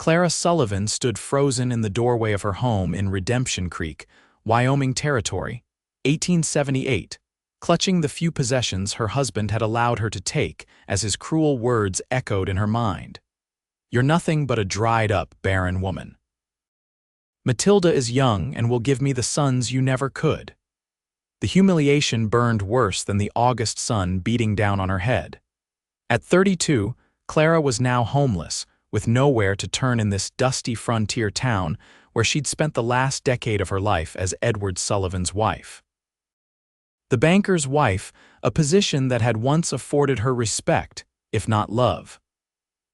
Clara Sullivan stood frozen in the doorway of her home in Redemption Creek, Wyoming Territory, 1878, clutching the few possessions her husband had allowed her to take as his cruel words echoed in her mind. "You're nothing but a dried-up, barren woman. Matilda is young and will give me the sons you never could." The humiliation burned worse than the August sun beating down on her head. At 32, Clara was now homeless, with nowhere to turn in this dusty frontier town where she'd spent the last decade of her life as Edward Sullivan's wife. The banker's wife, a position that had once afforded her respect, if not love.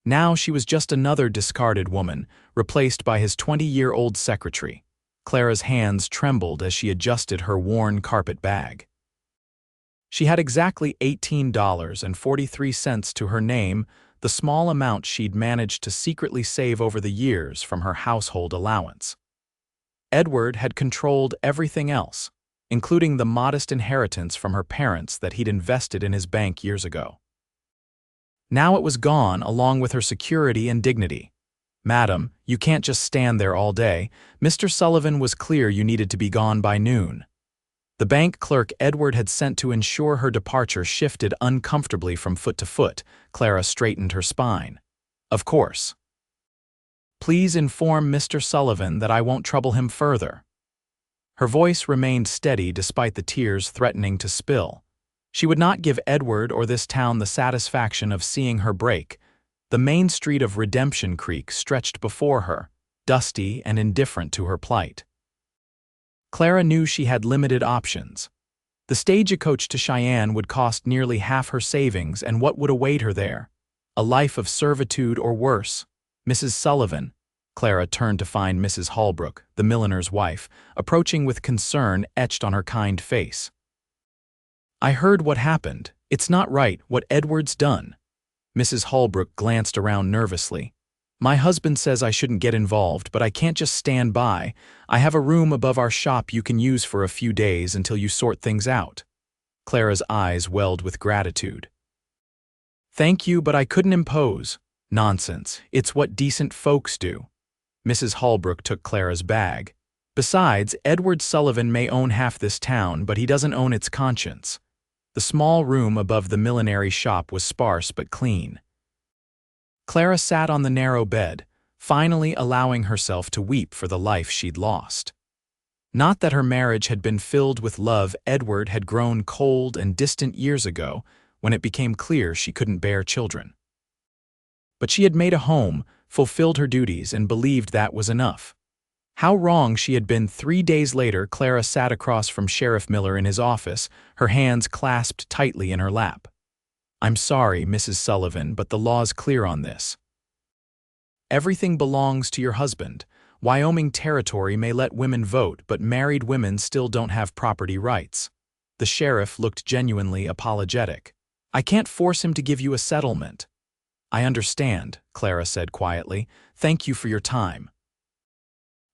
Now she was just another discarded woman, replaced by his 20-year-old secretary. Clara's hands trembled as she adjusted her worn carpet bag. She had exactly $18.43 to her name, the small amount she'd managed to secretly save over the years from her household allowance. Edward had controlled everything else, including the modest inheritance from her parents that he'd invested in his bank years ago. Now it was gone along with her security and dignity. "Madam, you can't just stand there all day. Mr. Sullivan was clear you needed to be gone by noon." The bank clerk Edward had sent to ensure her departure shifted uncomfortably from foot to foot. Clara straightened her spine. "Of course. Please inform Mr. Sullivan that I won't trouble him further." Her voice remained steady despite the tears threatening to spill. She would not give Edward or this town the satisfaction of seeing her break. The main street of Redemption Creek stretched before her, dusty and indifferent to her plight. Clara knew she had limited options. The stagecoach to Cheyenne would cost nearly half her savings, and what would await her there? A life of servitude or worse. "Mrs. Sullivan." Clara turned to find Mrs. Holbrook, the milliner's wife, approaching with concern etched on her kind face. "I heard what happened. It's not right what Edward's done." Mrs. Holbrook glanced around nervously. "My husband says I shouldn't get involved, but I can't just stand by. I have a room above our shop you can use for a few days until you sort things out." Clara's eyes welled with gratitude. "Thank you, but I couldn't impose." "Nonsense. It's what decent folks do." Mrs. Holbrook took Clara's bag. "Besides, Edward Sullivan may own half this town, but he doesn't own its conscience." The small room above the millinery shop was sparse but clean. Clara sat on the narrow bed, finally allowing herself to weep for the life she'd lost. Not that her marriage had been filled with love. Edward had grown cold and distant years ago when it became clear she couldn't bear children. But she had made a home, fulfilled her duties, and believed that was enough. How wrong she had been. 3 days later, Clara sat across from Sheriff Miller in his office, her hands clasped tightly in her lap. "I'm sorry, Mrs. Sullivan, but the law's clear on this. Everything belongs to your husband. Wyoming Territory may let women vote, but married women still don't have property rights." The sheriff looked genuinely apologetic. "I can't force him to give you a settlement." "I understand," Clara said quietly. "Thank you for your time."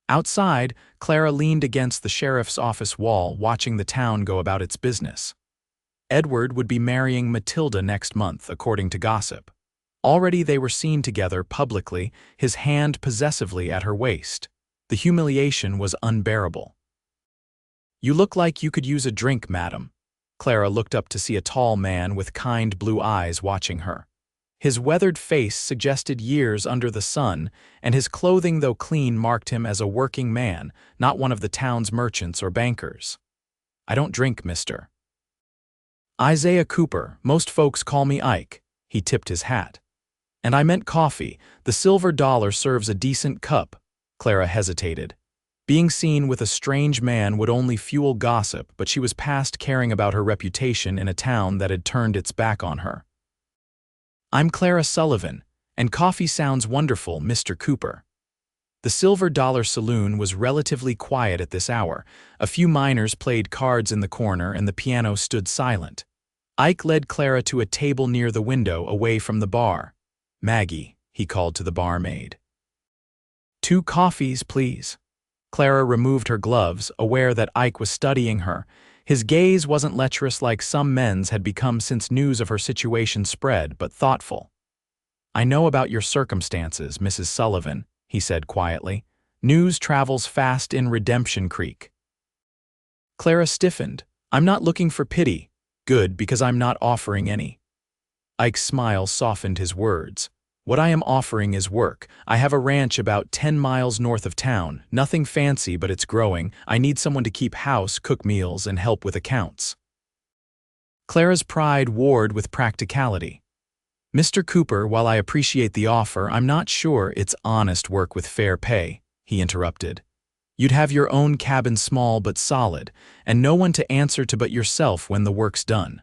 Outside, Clara leaned against the sheriff's office wall, watching the town go about its business. Edward would be marrying Matilda next month, according to gossip. Already they were seen together publicly, his hand possessively at her waist. The humiliation was unbearable. "You look like you could use a drink, madam." Clara looked up to see a tall man with kind blue eyes watching her. His weathered face suggested years under the sun, and his clothing, though clean, marked him as a working man, not one of the town's merchants or bankers. "I don't drink, mister." "Isaiah Cooper. Most folks call me Ike." He tipped his hat. "And I meant coffee. The silver dollar serves a decent cup." Clara hesitated. Being seen with a strange man would only fuel gossip, but she was past caring about her reputation in a town that had turned its back on her. "I'm Clara Sullivan, and coffee sounds wonderful, Mr. Cooper." The Silver Dollar Saloon was relatively quiet at this hour. A few miners played cards in the corner, and the piano stood silent. Ike led Clara to a table near the window, away from the bar. "Maggie," he called to the barmaid. "2 coffees, please." Clara removed her gloves, aware that Ike was studying her. His gaze wasn't lecherous like some men's had become since news of her situation spread, but thoughtful. "I know about your circumstances, Mrs. Sullivan," he said quietly. News travels fast in Redemption Creek. Clara stiffened. I'm not looking for pity. Good, because I'm not offering any. Ike's smile softened his words. What I am offering is work. I have a ranch about 10 miles north of town. Nothing fancy, but it's growing. I need someone to keep house, cook meals, and help with accounts. Clara's pride warred with practicality. Mr. Cooper, while I appreciate the offer, I'm not sure it's honest work with fair pay, he interrupted. You'd have your own cabin, small but solid, and no one to answer to but yourself when the work's done.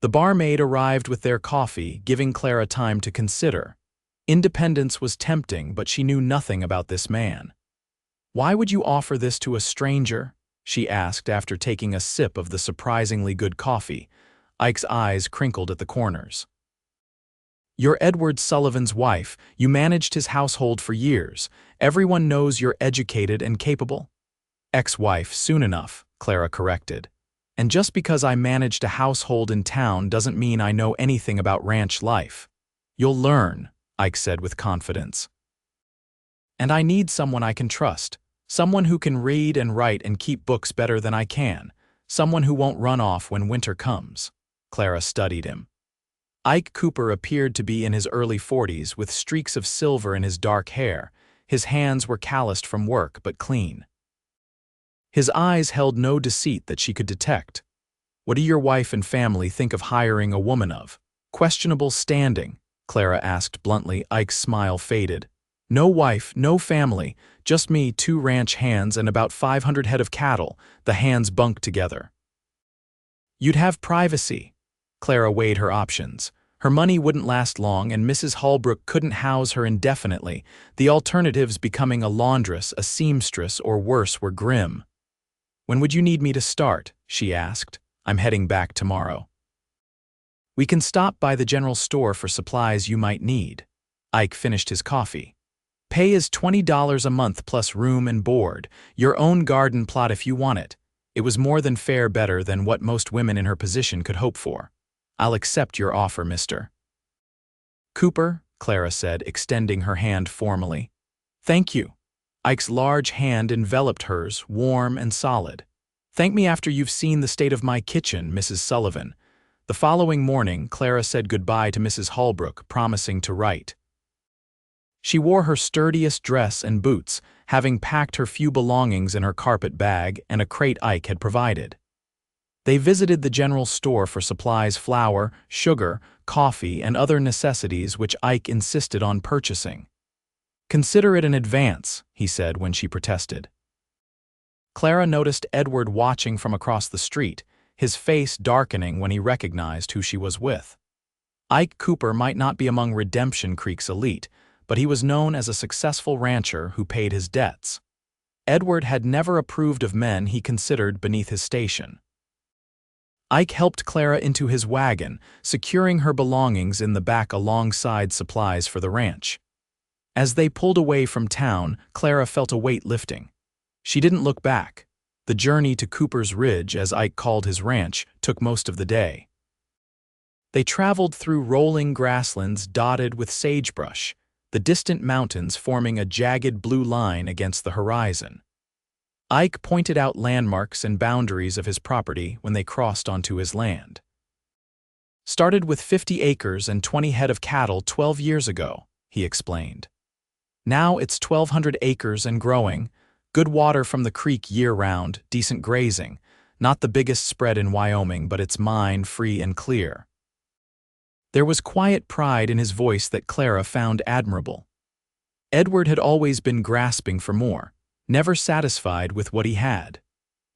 The barmaid arrived with their coffee, giving Clara time to consider. Independence was tempting, but she knew nothing about this man. Why would you offer this to a stranger? She asked after taking a sip of the surprisingly good coffee. Ike's eyes crinkled at the corners. You're Edward Sullivan's wife. You managed his household for years. Everyone knows you're educated and capable. Ex-wife, soon enough, Clara corrected. And just because I managed a household in town doesn't mean I know anything about ranch life. You'll learn, Ike said with confidence. And I need someone I can trust. Someone who can read and write and keep books better than I can. Someone who won't run off when winter comes. Clara studied him. Ike Cooper appeared to be in his early 40s with streaks of silver in his dark hair. His hands were calloused from work but clean. His eyes held no deceit that she could detect. What do your wife and family think of hiring a woman of questionable standing? Clara asked bluntly. Ike's smile faded. No wife, no family, just me, 2 ranch hands and about 500 head of cattle. The hands bunked together. You'd have privacy. Clara weighed her options. Her money wouldn't last long, and Mrs. Holbrook couldn't house her indefinitely. The alternatives, becoming a laundress, a seamstress, or worse, were grim. When would you need me to start? She asked. I'm heading back tomorrow. We can stop by the general store for supplies you might need. Ike finished his coffee. Pay is $20 a month plus room and board. Your own garden plot if you want it. It was more than fair, better than what most women in her position could hope for. I'll accept your offer, Mr. Cooper, Clara said, extending her hand formally. Thank you. Ike's large hand enveloped hers, warm and solid. Thank me after you've seen the state of my kitchen, Mrs. Sullivan. The following morning, Clara said goodbye to Mrs. Holbrook, promising to write. She wore her sturdiest dress and boots, having packed her few belongings in her carpet bag and a crate Ike had provided. They visited the general store for supplies: flour, sugar, coffee, and other necessities which Ike insisted on purchasing. Consider it an advance, he said when she protested. Clara noticed Edward watching from across the street, his face darkening when he recognized who she was with. Ike Cooper might not be among Redemption Creek's elite, but he was known as a successful rancher who paid his debts. Edward had never approved of men he considered beneath his station. Ike helped Clara into his wagon, securing her belongings in the back alongside supplies for the ranch. As they pulled away from town, Clara felt a weight lifting. She didn't look back. The journey to Cooper's Ridge, as Ike called his ranch, took most of the day. They traveled through rolling grasslands dotted with sagebrush, the distant mountains forming a jagged blue line against the horizon. Ike pointed out landmarks and boundaries of his property when they crossed onto his land. Started with 50 acres and 20 head of cattle 12 years ago, he explained. Now it's 1,200 acres and growing, good water from the creek year-round, decent grazing, not the biggest spread in Wyoming, but it's mine, free and clear. There was quiet pride in his voice that Clara found admirable. Edward had always been grasping for more, never satisfied with what he had.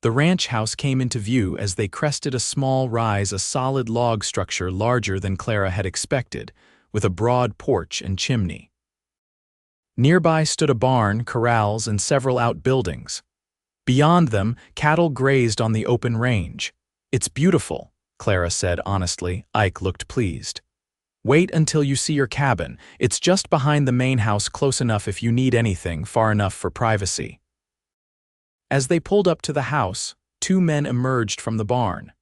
The ranch house came into view as they crested a small rise, a solid log structure larger than Clara had expected, with a broad porch and chimney. Nearby stood a barn, corrals, and several outbuildings. Beyond them, cattle grazed on the open range. It's beautiful, Clara said honestly. Ike looked pleased. Wait until you see your cabin. It's just behind the main house, close enough if you need anything, far enough for privacy. As they pulled up to the house, 2 men emerged from the barn.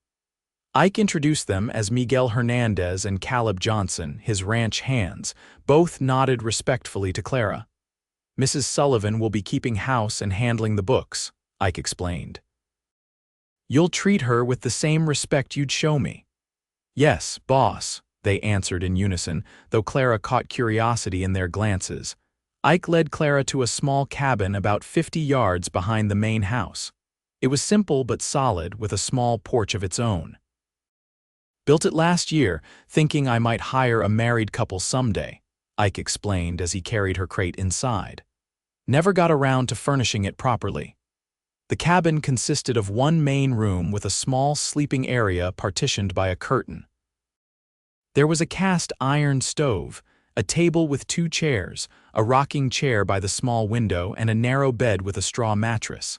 Ike introduced them as Miguel Hernandez and Caleb Johnson, his ranch hands. Both nodded respectfully to Clara. Mrs. Sullivan will be keeping house and handling the books, Ike explained. You'll treat her with the same respect you'd show me. Yes, boss, they answered in unison, though Clara caught curiosity in their glances. Ike led Clara to a small cabin about 50 yards behind the main house. It was simple but solid, with a small porch of its own. Built it last year, thinking I might hire a married couple someday, Ike explained as he carried her crate inside. Never got around to furnishing it properly. The cabin consisted of one main room with a small sleeping area partitioned by a curtain. There was a cast iron stove, a table with 2 chairs, a rocking chair by the small window, and a narrow bed with a straw mattress.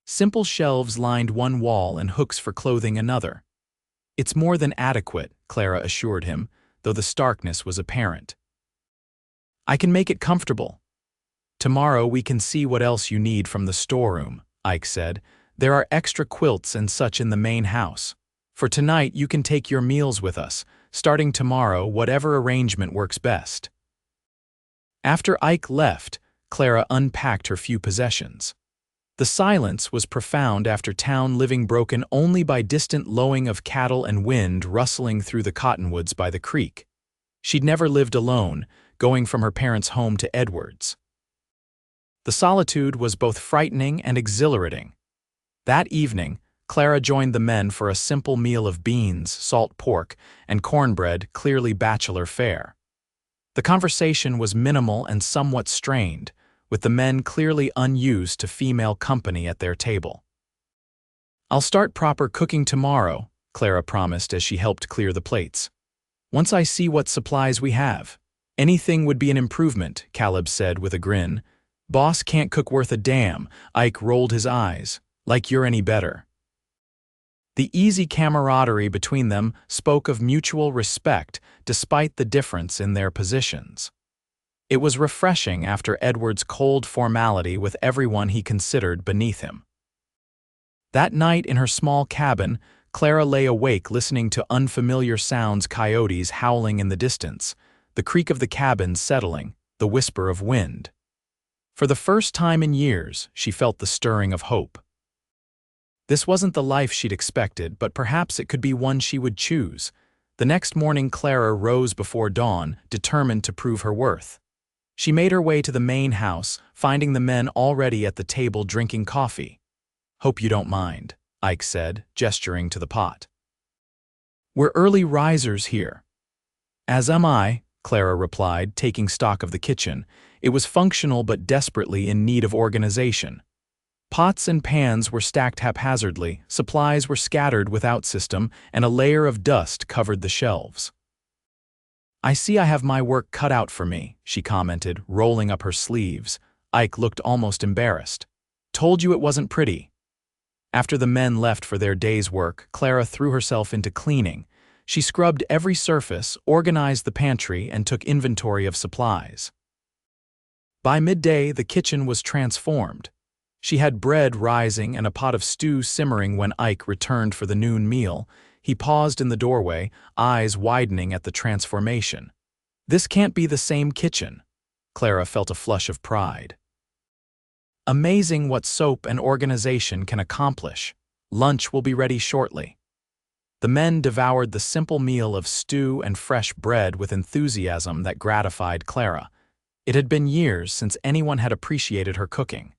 Simple shelves lined one wall and hooks for clothing another. It's more than adequate, Clara assured him, though the starkness was apparent. I can make it comfortable. Tomorrow we can see what else you need from the storeroom, Ike said. There are extra quilts and such in the main house. For tonight you can take your meals with us, starting tomorrow whatever arrangement works best. After Ike left, Clara unpacked her few possessions. The silence was profound after town living broken only by distant lowing of cattle and wind rustling through the cottonwoods by the creek. She'd never lived alone, going from her parents' home to Edward's. The solitude was both frightening and exhilarating. That evening, Clara joined the men for a simple meal of beans, salt pork, and cornbread, clearly bachelor fare. The conversation was minimal and somewhat strained, with the men clearly unused to female company at their table. I'll start proper cooking tomorrow, Clara promised as she helped clear the plates. Once I see what supplies we have. Anything would be an improvement, Caleb said with a grin. Boss can't cook worth a damn, Ike rolled his eyes. Like you're any better. The easy camaraderie between them spoke of mutual respect despite the difference in their positions. It was refreshing after Edward's cold formality with everyone he considered beneath him. That night in her small cabin, Clara lay awake listening to unfamiliar sounds, coyotes howling in the distance, the creak of the cabin settling, the whisper of wind. For the first time in years, she felt the stirring of hope. This wasn't the life she'd expected, but perhaps it could be one she would choose. The next morning, Clara rose before dawn, determined to prove her worth. She made her way to the main house, finding the men already at the table drinking coffee. Hope you don't mind, Ike said, gesturing to the pot. We're early risers here. As am I, Clara replied, taking stock of the kitchen. It was functional but desperately in need of organization. Pots and pans were stacked haphazardly, supplies were scattered without system, and a layer of dust covered the shelves. I see I have my work cut out for me, she commented, rolling up her sleeves. Ike looked almost embarrassed. Told you it wasn't pretty. After the men left for their day's work, Clara threw herself into cleaning. She scrubbed every surface, organized the pantry, and took inventory of supplies. By midday, the kitchen was transformed. She had bread rising and a pot of stew simmering when Ike returned for the noon meal. He paused in the doorway, eyes widening at the transformation. This can't be the same kitchen. Clara felt a flush of pride. Amazing what soap and organization can accomplish. Lunch will be ready shortly. The men devoured the simple meal of stew and fresh bread with enthusiasm that gratified Clara. It had been years since anyone had appreciated her cooking.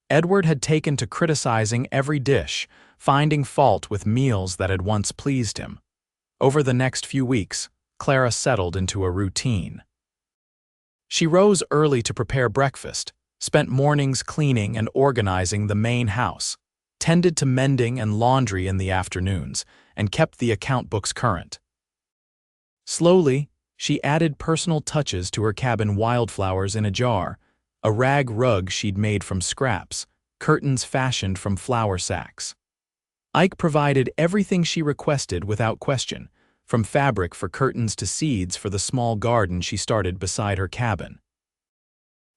Edward had taken to criticizing every dish, finding fault with meals that had once pleased him. Over the next few weeks, Clara settled into a routine. She rose early to prepare breakfast, spent mornings cleaning and organizing the main house, tended to mending and laundry in the afternoons, and kept the account books current. Slowly, she added personal touches to her cabin: wildflowers in a jar, a rag rug she'd made from scraps, curtains fashioned from flour sacks. Ike provided everything she requested without question, from fabric for curtains to seeds for the small garden she started beside her cabin.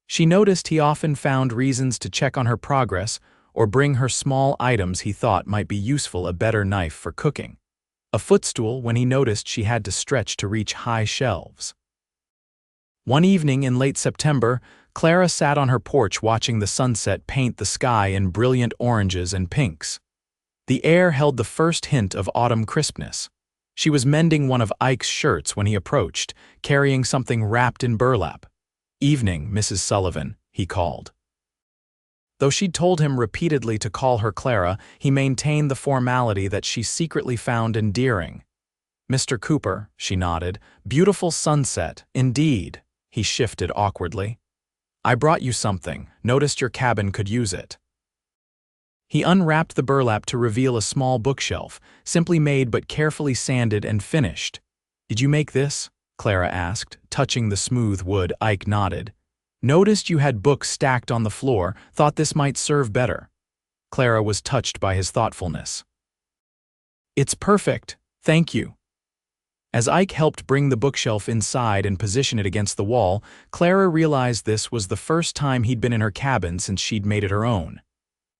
She noticed he often found reasons to check on her progress or bring her small items he thought might be useful: a better knife for cooking, a footstool when he noticed she had to stretch to reach high shelves. One evening in late September, Clara sat on her porch watching the sunset paint the sky in brilliant oranges and pinks. The air held the first hint of autumn crispness. She was mending one of Ike's shirts when he approached, carrying something wrapped in burlap. "Evening, Mrs. Sullivan," he called. Though she'd told him repeatedly to call her Clara, he maintained the formality that she secretly found endearing. "Mr. Cooper," she nodded. "Beautiful sunset, indeed." He shifted awkwardly. "I brought you something. Noticed your cabin could use it." He unwrapped the burlap to reveal a small bookshelf, simply made but carefully sanded and finished. "Did you make this?" Clara asked, touching the smooth wood. Ike nodded. "Noticed you had books stacked on the floor, thought this might serve better." Clara was touched by his thoughtfulness. "It's perfect, thank you." As Ike helped bring the bookshelf inside and position it against the wall, Clara realized this was the first time he'd been in her cabin since she'd made it her own.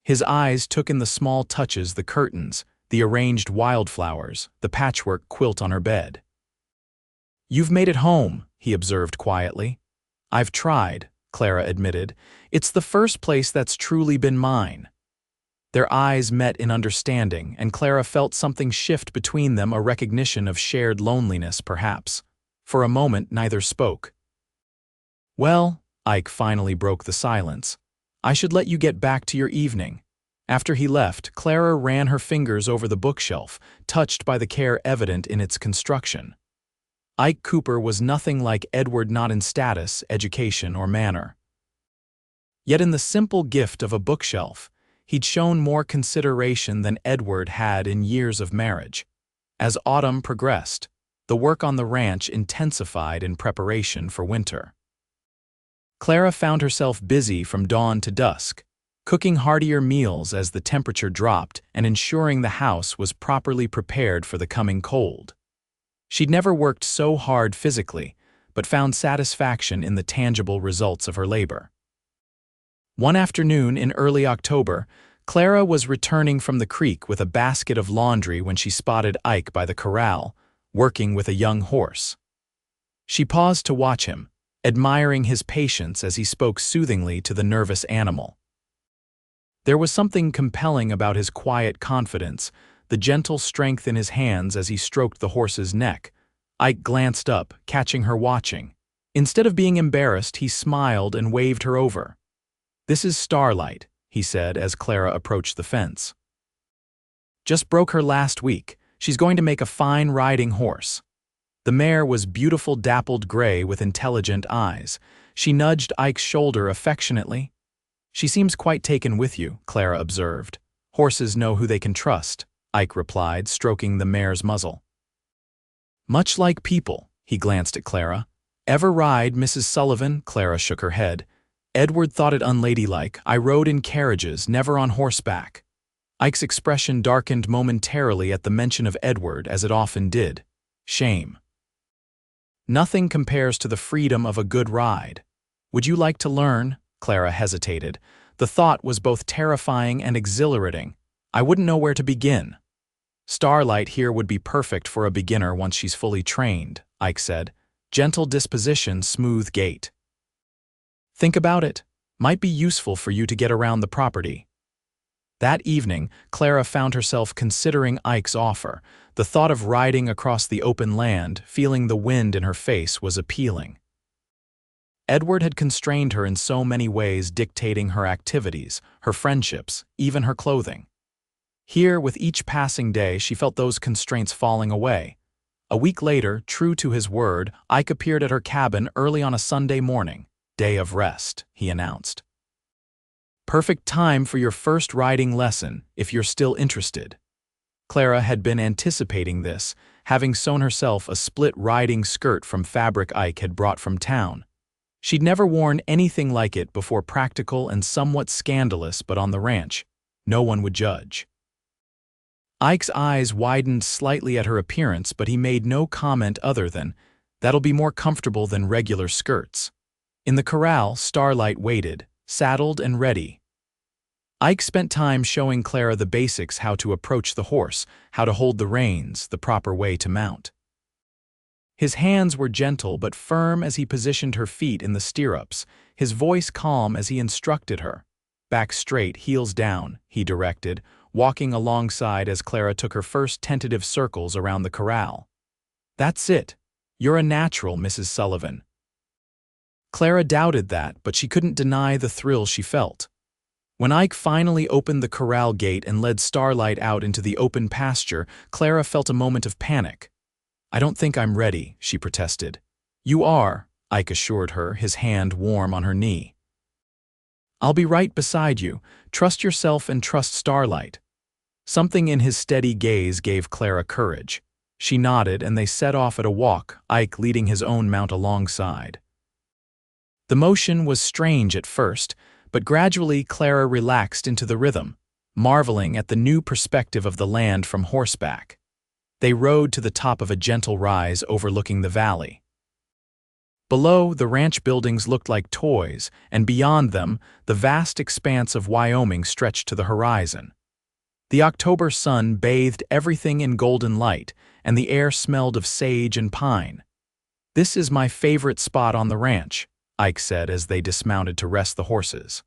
His eyes took in the small touches, the curtains, the arranged wildflowers, the patchwork quilt on her bed. "You've made it home," he observed quietly. "I've tried," Clara admitted. "It's the first place that's truly been mine." Their eyes met in understanding, and Clara felt something shift between them, a recognition of shared loneliness, perhaps. For a moment, neither spoke. "Well," Ike finally broke the silence, "I should let you get back to your evening." After he left, Clara ran her fingers over the bookshelf, touched by the care evident in its construction. Ike Cooper was nothing like Edward, not in status, education, or manner. Yet in the simple gift of a bookshelf, he'd shown more consideration than Edward had in years of marriage. As autumn progressed, the work on the ranch intensified in preparation for winter. Clara found herself busy from dawn to dusk, cooking heartier meals as the temperature dropped and ensuring the house was properly prepared for the coming cold. She'd never worked so hard physically, but found satisfaction in the tangible results of her labor. One afternoon in early October, Clara was returning from the creek with a basket of laundry when she spotted Ike by the corral, working with a young horse. She paused to watch him, admiring his patience as he spoke soothingly to the nervous animal. There was something compelling about his quiet confidence, the gentle strength in his hands as he stroked the horse's neck. Ike glanced up, catching her watching. Instead of being embarrassed, he smiled and waved her over. "This is Starlight," he said as Clara approached the fence. "Just broke her last week. She's going to make a fine riding horse." The mare was beautiful, dappled gray with intelligent eyes. She nudged Ike's shoulder affectionately. "She seems quite taken with you," Clara observed. "Horses know who they can trust," Ike replied, stroking the mare's muzzle. "Much like people," he glanced at Clara. "Ever ride, Mrs. Sullivan?" Clara shook her head. "Edward thought it unladylike. I rode in carriages, never on horseback." Ike's expression darkened momentarily at the mention of Edward, as it often did. Shame. "Nothing compares to the freedom of a good ride. Would you like to learn?" Clara hesitated. The thought was both terrifying and exhilarating. "I wouldn't know where to begin." "Starlight here would be perfect for a beginner once she's fully trained," Ike said. "Gentle disposition, smooth gait. Think about it. Might be useful for you to get around the property." That evening, Clara found herself considering Ike's offer. The thought of riding across the open land, feeling the wind in her face, was appealing. Edward had constrained her in so many ways, dictating her activities, her friendships, even her clothing. Here, with each passing day, she felt those constraints falling away. A week later, true to his word, Ike appeared at her cabin early on a Sunday morning. "Day of rest," he announced. "Perfect time for your first riding lesson, if you're still interested." Clara had been anticipating this, having sewn herself a split riding skirt from fabric Ike had brought from town. She'd never worn anything like it before, practical and somewhat scandalous, but on the ranch, no one would judge. Ike's eyes widened slightly at her appearance, but he made no comment other than, "That'll be more comfortable than regular skirts." In the corral, Starlight waited, saddled and ready. Ike spent time showing Clara the basics: how to approach the horse, how to hold the reins, the proper way to mount. His hands were gentle but firm as he positioned her feet in the stirrups, his voice calm as he instructed her. "Back straight, heels down," he directed, walking alongside as Clara took her first tentative circles around the corral. "That's it. You're a natural, Mrs. Sullivan." Clara doubted that, but she couldn't deny the thrill she felt. When Ike finally opened the corral gate and led Starlight out into the open pasture, Clara felt a moment of panic. "I don't think I'm ready," she protested. "You are," Ike assured her, his hand warm on her knee. "I'll be right beside you. Trust yourself and trust Starlight." Something in his steady gaze gave Clara courage. She nodded and they set off at a walk, Ike leading his own mount alongside. The motion was strange at first, but gradually Clara relaxed into the rhythm, marveling at the new perspective of the land from horseback. They rode to the top of a gentle rise overlooking the valley. Below, the ranch buildings looked like toys, and beyond them, the vast expanse of Wyoming stretched to the horizon. The October sun bathed everything in golden light, and the air smelled of sage and pine. "This is my favorite spot on the ranch," Ike said as they dismounted to rest the horses.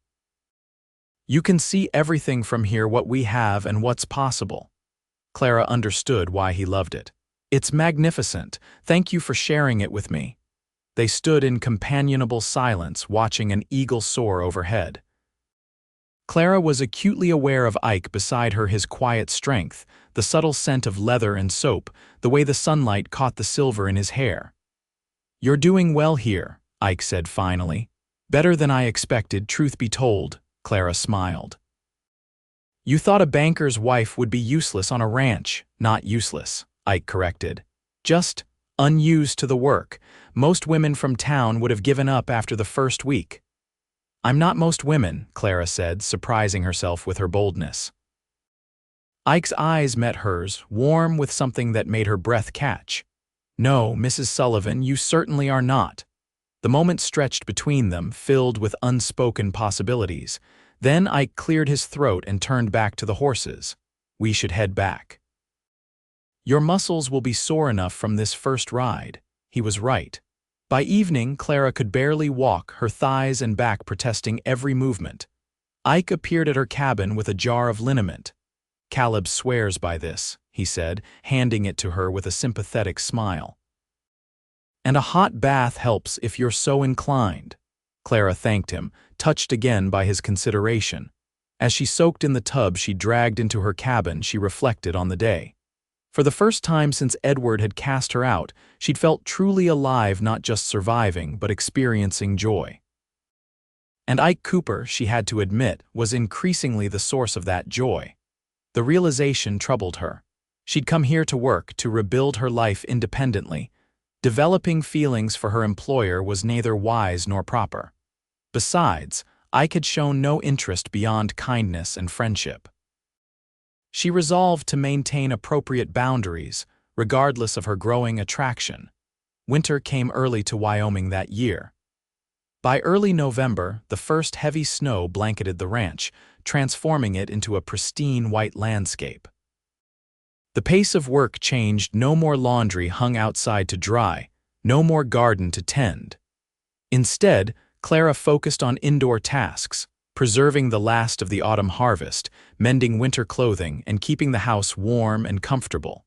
"You can see everything from here, what we have and what's possible." Clara understood why he loved it. "It's magnificent. Thank you for sharing it with me." They stood in companionable silence, watching an eagle soar overhead. Clara was acutely aware of Ike beside her, his quiet strength, the subtle scent of leather and soap, the way the sunlight caught the silver in his hair. "You're doing well here," Ike said finally. "Better than I expected, truth be told," Clara smiled. "You thought a banker's wife would be useless on a ranch." "Not useless," Ike corrected. "Just unused to the work. Most women from town would have given up after the first week." "I'm not most women," Clara said, surprising herself with her boldness. Ike's eyes met hers, warm with something that made her breath catch. "No, Mrs. Sullivan, you certainly are not." The moment stretched between them, filled with unspoken possibilities. Then Ike cleared his throat and turned back to the horses. "We should head back. Your muscles will be sore enough from this first ride." He was right. By evening, Clara could barely walk, her thighs and back protesting every movement. Ike appeared at her cabin with a jar of liniment. "Caleb swears by this," he said, handing it to her with a sympathetic smile. "And a hot bath helps if you're so inclined." Clara thanked him, touched again by his consideration. As she soaked in the tub she dragged into her cabin, she reflected on the day. For the first time since Edward had cast her out, she'd felt truly alive, not just surviving, but experiencing joy. And Ike Cooper, she had to admit, was increasingly the source of that joy. The realization troubled her. She'd come here to work, to rebuild her life independently. Developing feelings for her employer was neither wise nor proper. Besides, Ike had shown no interest beyond kindness and friendship. She resolved to maintain appropriate boundaries, regardless of her growing attraction. Winter came early to Wyoming that year. By early November, the first heavy snow blanketed the ranch, transforming it into a pristine white landscape. The pace of work changed. No more laundry hung outside to dry, no more garden to tend. Instead, Clara focused on indoor tasks, preserving the last of the autumn harvest, mending winter clothing, and keeping the house warm and comfortable.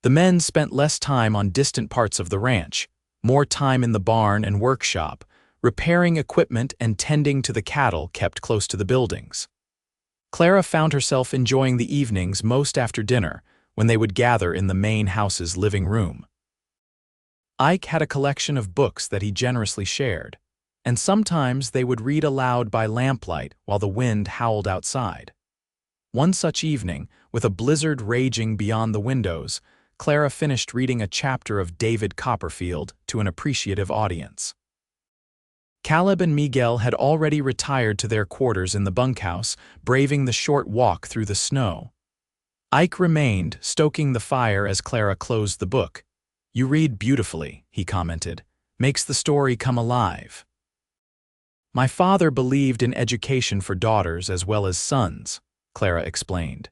The men spent less time on distant parts of the ranch, more time in the barn and workshop, repairing equipment and tending to the cattle kept close to the buildings. Clara found herself enjoying the evenings most after dinner, when they would gather in the main house's living room. Ike had a collection of books that he generously shared, and sometimes they would read aloud by lamplight while the wind howled outside. One such evening, with a blizzard raging beyond the windows, Clara finished reading a chapter of David Copperfield to an appreciative audience. Caleb and Miguel had already retired to their quarters in the bunkhouse, braving the short walk through the snow. Ike remained, stoking the fire as Clara closed the book. "You read beautifully," he commented. "Makes the story come alive." "My father believed in education for daughters as well as sons," Clara explained.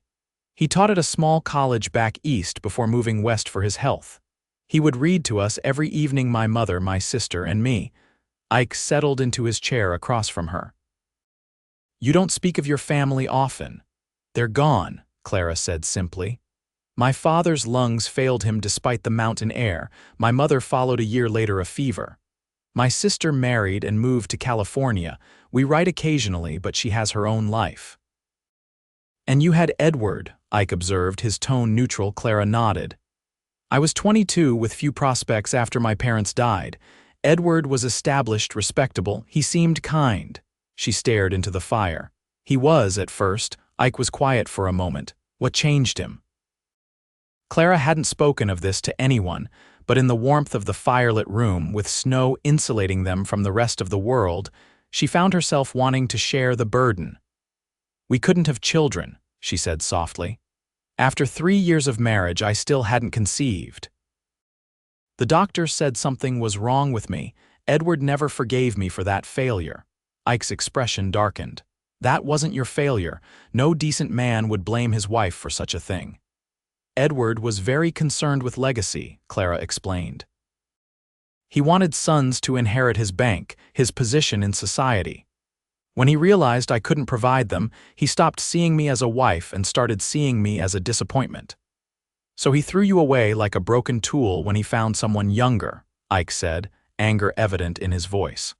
"He taught at a small college back east before moving west for his health. He would read to us every evening, my mother, my sister, and me. Ike settled into his chair across from her. "You don't speak of your family often." "They're gone," Clara said simply. "My father's lungs failed him despite the mountain air. My mother followed a year later a fever. My sister married and moved to California. We write occasionally, but she has her own life." "And you had Edward," Ike observed, his tone neutral. Clara nodded. "I was 22 with few prospects after my parents died. Edward was established, respectable. He seemed kind." She stared into the fire. "He was, at first." Ike was quiet for a moment. "What changed him?" Clara hadn't spoken of this to anyone, but in the warmth of the firelit room, with snow insulating them from the rest of the world, she found herself wanting to share the burden. "We couldn't have children," she said softly. "After 3 years of marriage, I still hadn't conceived. The doctor said something was wrong with me. Edward never forgave me for that failure." Ike's expression darkened. "That wasn't your failure. No decent man would blame his wife for such a thing." "Edward was very concerned with legacy," Clara explained. "He wanted sons to inherit his bank, his position in society. When he realized I couldn't provide them, he stopped seeing me as a wife and started seeing me as a disappointment. So he threw you away like a broken tool when he found someone younger," Ike said, anger evident in his voice.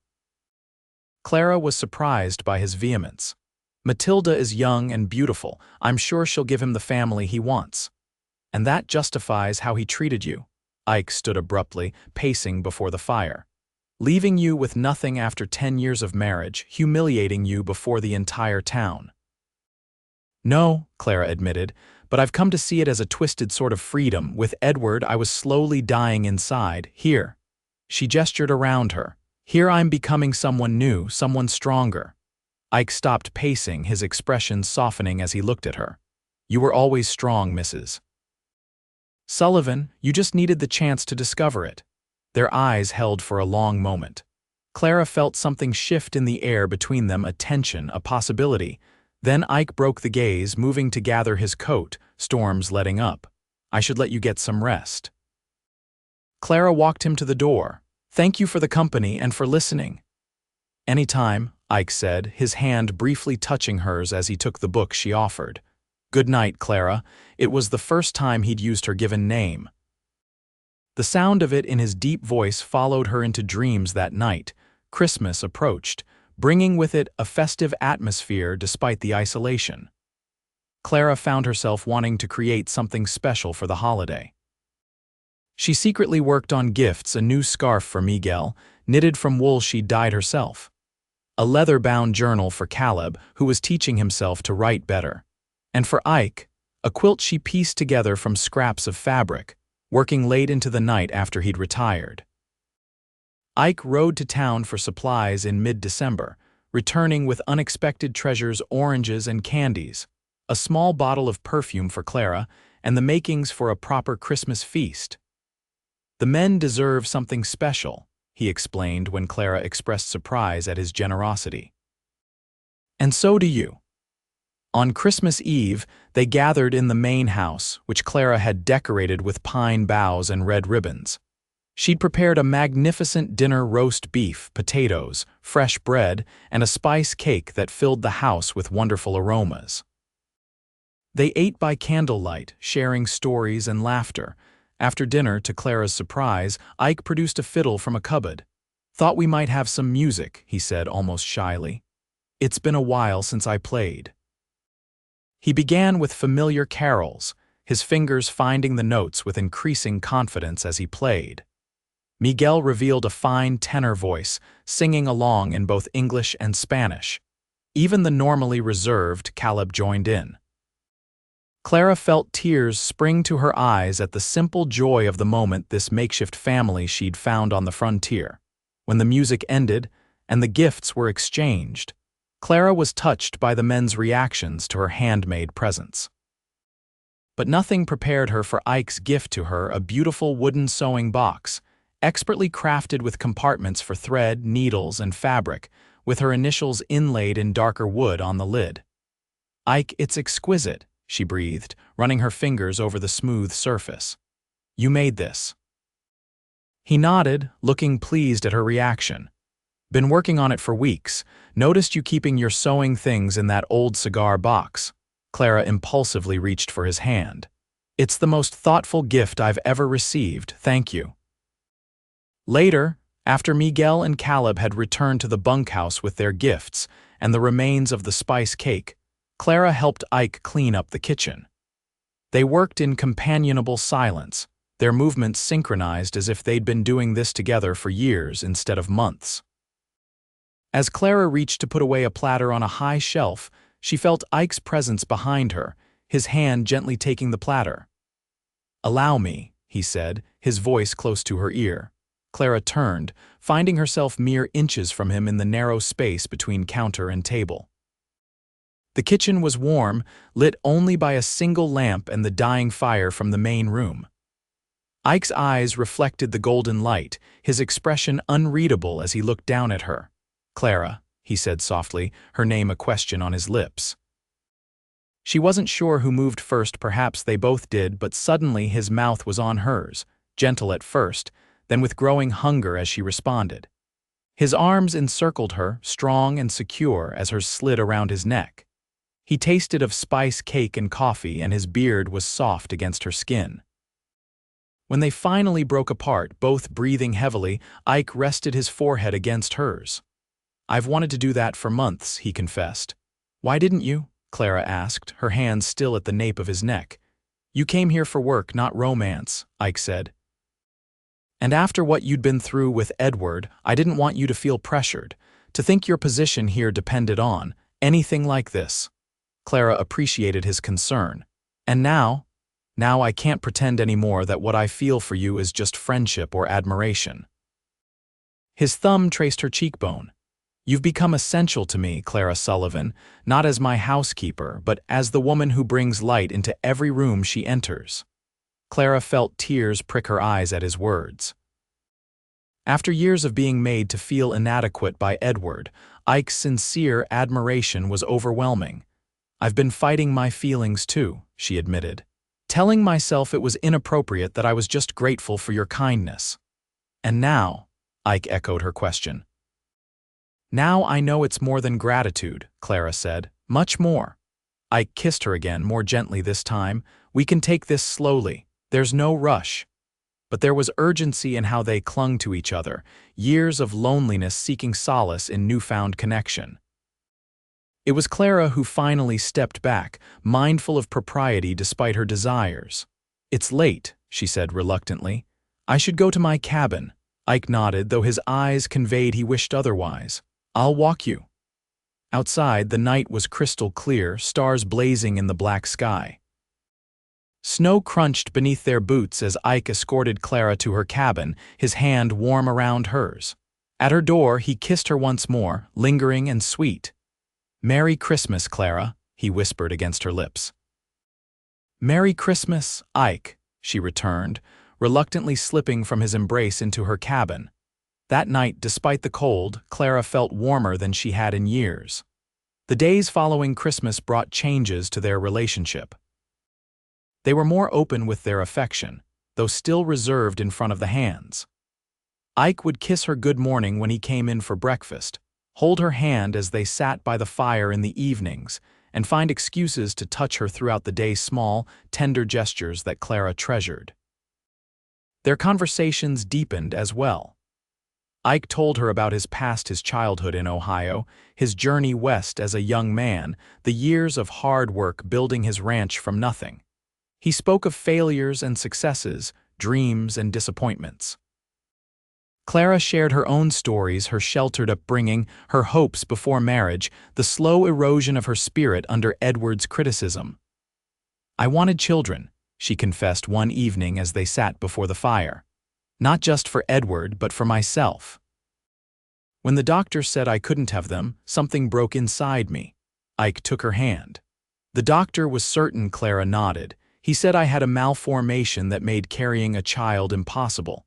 Clara was surprised by his vehemence. "Matilda is young and beautiful. I'm sure she'll give him the family he wants. And that justifies how he treated you." Ike stood abruptly, pacing before the fire. "Leaving you with nothing after 10 years of marriage, humiliating you before the entire town." "No," Clara admitted, "but I've come to see it as a twisted sort of freedom. With Edward, I was slowly dying inside. Here." She gestured around her. "Here I'm becoming someone new, someone stronger." Ike stopped pacing, his expression softening as he looked at her. "You were always strong, Mrs. Sullivan. You just needed the chance to discover it." Their eyes held for a long moment. Clara felt something shift in the air between them, a tension, a possibility. Then Ike broke the gaze, moving to gather his coat, storms letting up. "I should let you get some rest." Clara walked him to the door. "Thank you for the company and for listening." "Anytime," Ike said, his hand briefly touching hers as he took the book she offered. "Good night, Clara." It was the first time he'd used her given name. The sound of it in his deep voice followed her into dreams that night. Christmas approached, bringing with it a festive atmosphere despite the isolation. Clara found herself wanting to create something special for the holiday. She secretly worked on gifts: a new scarf for Miguel, knitted from wool she'd dyed herself; a leather-bound journal for Caleb, who was teaching himself to write better; and for Ike, a quilt she pieced together from scraps of fabric, working late into the night after he'd retired. Ike rode to town for supplies in mid-December, returning with unexpected treasures: oranges and candies, a small bottle of perfume for Clara, and the makings for a proper Christmas feast. "The men deserve something special," he explained when Clara expressed surprise at his generosity. "And so do you." On Christmas Eve, they gathered in the main house, which Clara had decorated with pine boughs and red ribbons. She'd prepared a magnificent dinner: roast beef, potatoes, fresh bread, and a spice cake that filled the house with wonderful aromas. They ate by candlelight, sharing stories and laughter. After dinner, to Clara's surprise, Ike produced a fiddle from a cupboard. "Thought we might have some music," he said almost shyly. "It's been a while since I played." He began with familiar carols, his fingers finding the notes with increasing confidence as he played. Miguel revealed a fine tenor voice, singing along in both English and Spanish. Even the normally reserved Caleb joined in. Clara felt tears spring to her eyes at the simple joy of the moment, this makeshift family she'd found on the frontier. When the music ended and the gifts were exchanged, Clara was touched by the men's reactions to her handmade presents. But nothing prepared her for Ike's gift to her: a beautiful wooden sewing box, expertly crafted with compartments for thread, needles, and fabric, with her initials inlaid in darker wood on the lid. "Ike, it's exquisite," she breathed, running her fingers over the smooth surface. "You made this?" He nodded, looking pleased at her reaction. Been working on it for weeks. Noticed you keeping your sewing things in that old cigar box. Clara impulsively reached for his hand. It's the most thoughtful gift I've ever received, thank you. Later, after Miguel and Caleb had returned to the bunkhouse with their gifts and the remains of the spice cake, Clara helped Ike clean up the kitchen. They worked in companionable silence, their movements synchronized as if they'd been doing this together for years instead of months. As Clara reached to put away a platter on a high shelf, she felt Ike's presence behind her, his hand gently taking the platter. "Allow me," he said, his voice close to her ear. Clara turned, finding herself mere inches from him in the narrow space between counter and table. The kitchen was warm, lit only by a single lamp and the dying fire from the main room. Ike's eyes reflected the golden light, his expression unreadable as he looked down at her. "Clara," he said softly, her name a question on his lips. She wasn't sure who moved first, perhaps they both did, but suddenly his mouth was on hers, gentle at first, then with growing hunger as she responded. His arms encircled her, strong and secure as hers slid around his neck. He tasted of spice cake and coffee, and his beard was soft against her skin. When they finally broke apart, both breathing heavily, Ike rested his forehead against hers. "I've wanted to do that for months," he confessed. "Why didn't you?" Clara asked, her hand still at the nape of his neck. "You came here for work, not romance," Ike said. "And after what you'd been through with Edward, I didn't want you to feel pressured, to think your position here depended on anything like this." Clara appreciated his concern. "And now I can't pretend anymore that what I feel for you is just friendship or admiration." His thumb traced her cheekbone. "You've become essential to me, Clara Sullivan, not as my housekeeper, but as the woman who brings light into every room she enters." Clara felt tears prick her eyes at his words. After years of being made to feel inadequate by Edward, Ike's sincere admiration was overwhelming. "I've been fighting my feelings too," she admitted, "telling myself it was inappropriate, that I was just grateful for your kindness." "And now?" Ike echoed her question. "Now I know it's more than gratitude," Clara said. "Much more." Ike kissed her again, more gently this time. "We can take this slowly. There's no rush." But there was urgency in how they clung to each other, years of loneliness seeking solace in newfound connection. It was Clara who finally stepped back, mindful of propriety despite her desires. "It's late," she said reluctantly. "I should go to my cabin." Ike nodded, though his eyes conveyed he wished otherwise. "I'll walk you." Outside, the night was crystal clear, stars blazing in the black sky. Snow crunched beneath their boots as Ike escorted Clara to her cabin, his hand warm around hers. At her door, he kissed her once more, lingering and sweet. "Merry Christmas, Clara," he whispered against her lips. "Merry Christmas, Ike," she returned, reluctantly slipping from his embrace into her cabin. That night, despite the cold, Clara felt warmer than she had in years. The days following Christmas brought changes to their relationship. They were more open with their affection, though still reserved in front of the hands. Ike would kiss her good morning when he came in for breakfast, hold her hand as they sat by the fire in the evenings, and find excuses to touch her throughout the day, small, tender gestures that Clara treasured. Their conversations deepened as well. Ike told her about his past, his childhood in Ohio, his journey west as a young man, the years of hard work building his ranch from nothing. He spoke of failures and successes, dreams and disappointments. Clara shared her own stories, her sheltered upbringing, her hopes before marriage, the slow erosion of her spirit under Edward's criticism. "I wanted children," she confessed one evening as they sat before the fire. "Not just for Edward, but for myself. When the doctor said I couldn't have them, something broke inside me." Ike took her hand. "The doctor was certain," Clara nodded. "He said I had a malformation that made carrying a child impossible.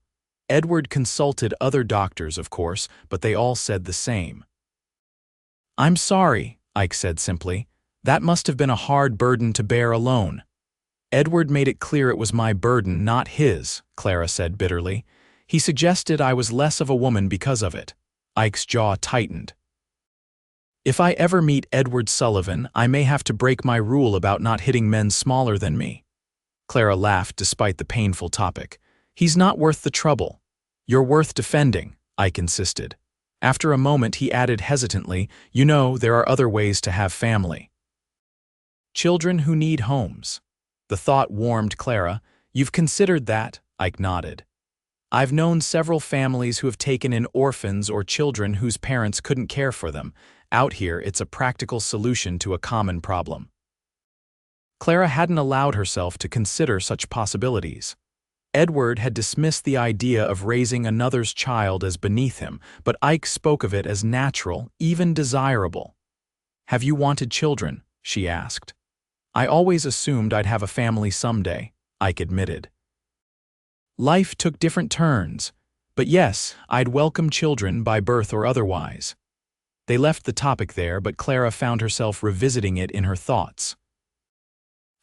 Edward consulted other doctors, of course, but they all said the same." "I'm sorry," Ike said simply. "That must have been a hard burden to bear alone." "Edward made it clear it was my burden, not his," Clara said bitterly. "He suggested I was less of a woman because of it." Ike's jaw tightened. If I ever meet Edward Sullivan, I may have to break my rule about not hitting men smaller than me. Clara laughed despite the painful topic. He's not worth the trouble. You're worth defending, Ike insisted. After a moment, he added hesitantly, you know, there are other ways to have family. Children who need homes. The thought warmed Clara. You've considered that? Ike nodded. I've known several families who have taken in orphans or children whose parents couldn't care for them. Out here, it's a practical solution to a common problem. Clara hadn't allowed herself to consider such possibilities. Edward had dismissed the idea of raising another's child as beneath him, but Ike spoke of it as natural, even desirable. Have you wanted children? She asked. I always assumed I'd have a family someday, Ike admitted. Life took different turns, but yes, I'd welcome children by birth or otherwise. They left the topic there, but Clara found herself revisiting it in her thoughts.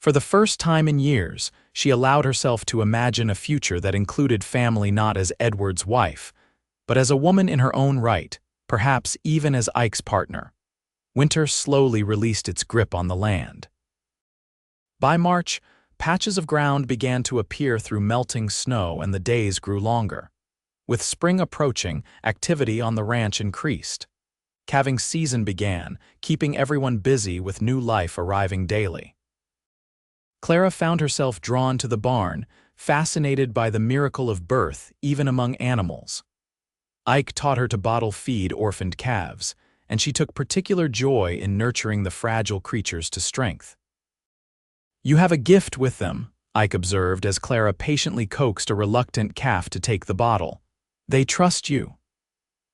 For the first time in years, she allowed herself to imagine a future that included family not as Edward's wife, but as a woman in her own right, perhaps even as Ike's partner. Winter slowly released its grip on the land. By March, patches of ground began to appear through melting snow and the days grew longer. With spring approaching, activity on the ranch increased. Calving season began, keeping everyone busy with new life arriving daily. Clara found herself drawn to the barn, fascinated by the miracle of birth even among animals. Ike taught her to bottle feed orphaned calves, and she took particular joy in nurturing the fragile creatures to strength. You have a gift with them, Ike observed as Clara patiently coaxed a reluctant calf to take the bottle. They trust you.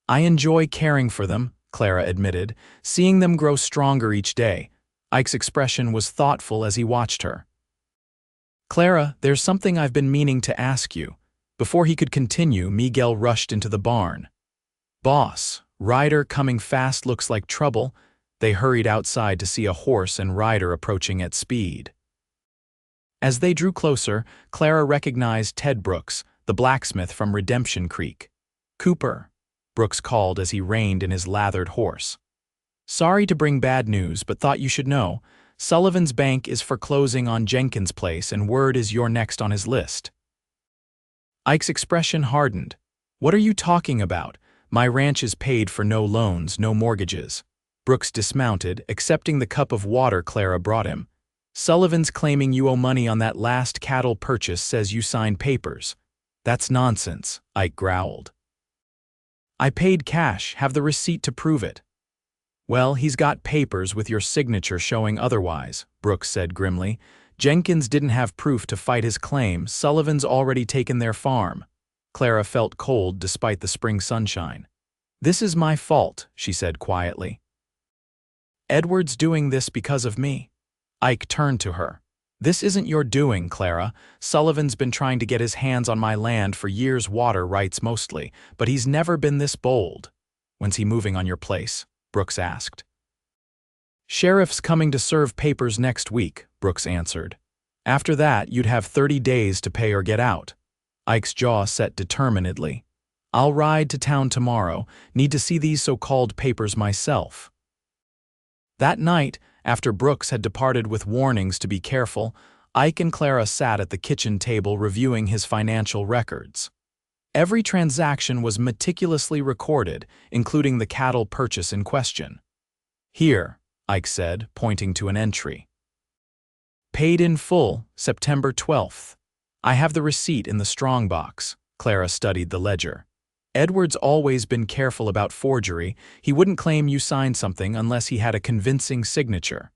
I enjoy caring for them, Clara admitted, seeing them grow stronger each day. Ike's expression was thoughtful as he watched her. Clara, there's something I've been meaning to ask you. Before he could continue, Miguel rushed into the barn. Boss, rider coming fast looks like trouble. They hurried outside to see a horse and rider approaching at speed. As they drew closer, Clara recognized Ted Brooks, the blacksmith from Redemption Creek. Cooper, Brooks called as he reined in his lathered horse. Sorry to bring bad news, but thought you should know. Sullivan's bank is foreclosing on Jenkins' place and word is you're next on his list. Ike's expression hardened. What are you talking about? My ranch is paid for, no loans, no mortgages. Brooks dismounted, accepting the cup of water Clara brought him. Sullivan's claiming you owe money on that last cattle purchase, says you signed papers. That's nonsense, Ike growled. I paid cash, have the receipt to prove it. Well, he's got papers with your signature showing otherwise, Brooks said grimly. Jenkins didn't have proof to fight his claim. Sullivan's already taken their farm. Clara felt cold despite the spring sunshine. This is my fault, she said quietly. Edward's doing this because of me. Ike turned to her. This isn't your doing, Clara. Sullivan's been trying to get his hands on my land for years, water rights mostly, but he's never been this bold. When's he moving on your place? Brooks asked. Sheriff's coming to serve papers next week, Brooks answered. After that, you'd have 30 days to pay or get out. Ike's jaw set determinedly. I'll ride to town tomorrow, need to see these so-called papers myself. That night, after Brooks had departed with warnings to be careful, Ike and Clara sat at the kitchen table reviewing his financial records. Every transaction was meticulously recorded, including the cattle purchase in question. Here, Ike said, pointing to an entry. Paid in full, September 12th. I have the receipt in the strongbox. Clara studied the ledger. Edward's always been careful about forgery. He wouldn't claim you signed something unless he had a convincing signature.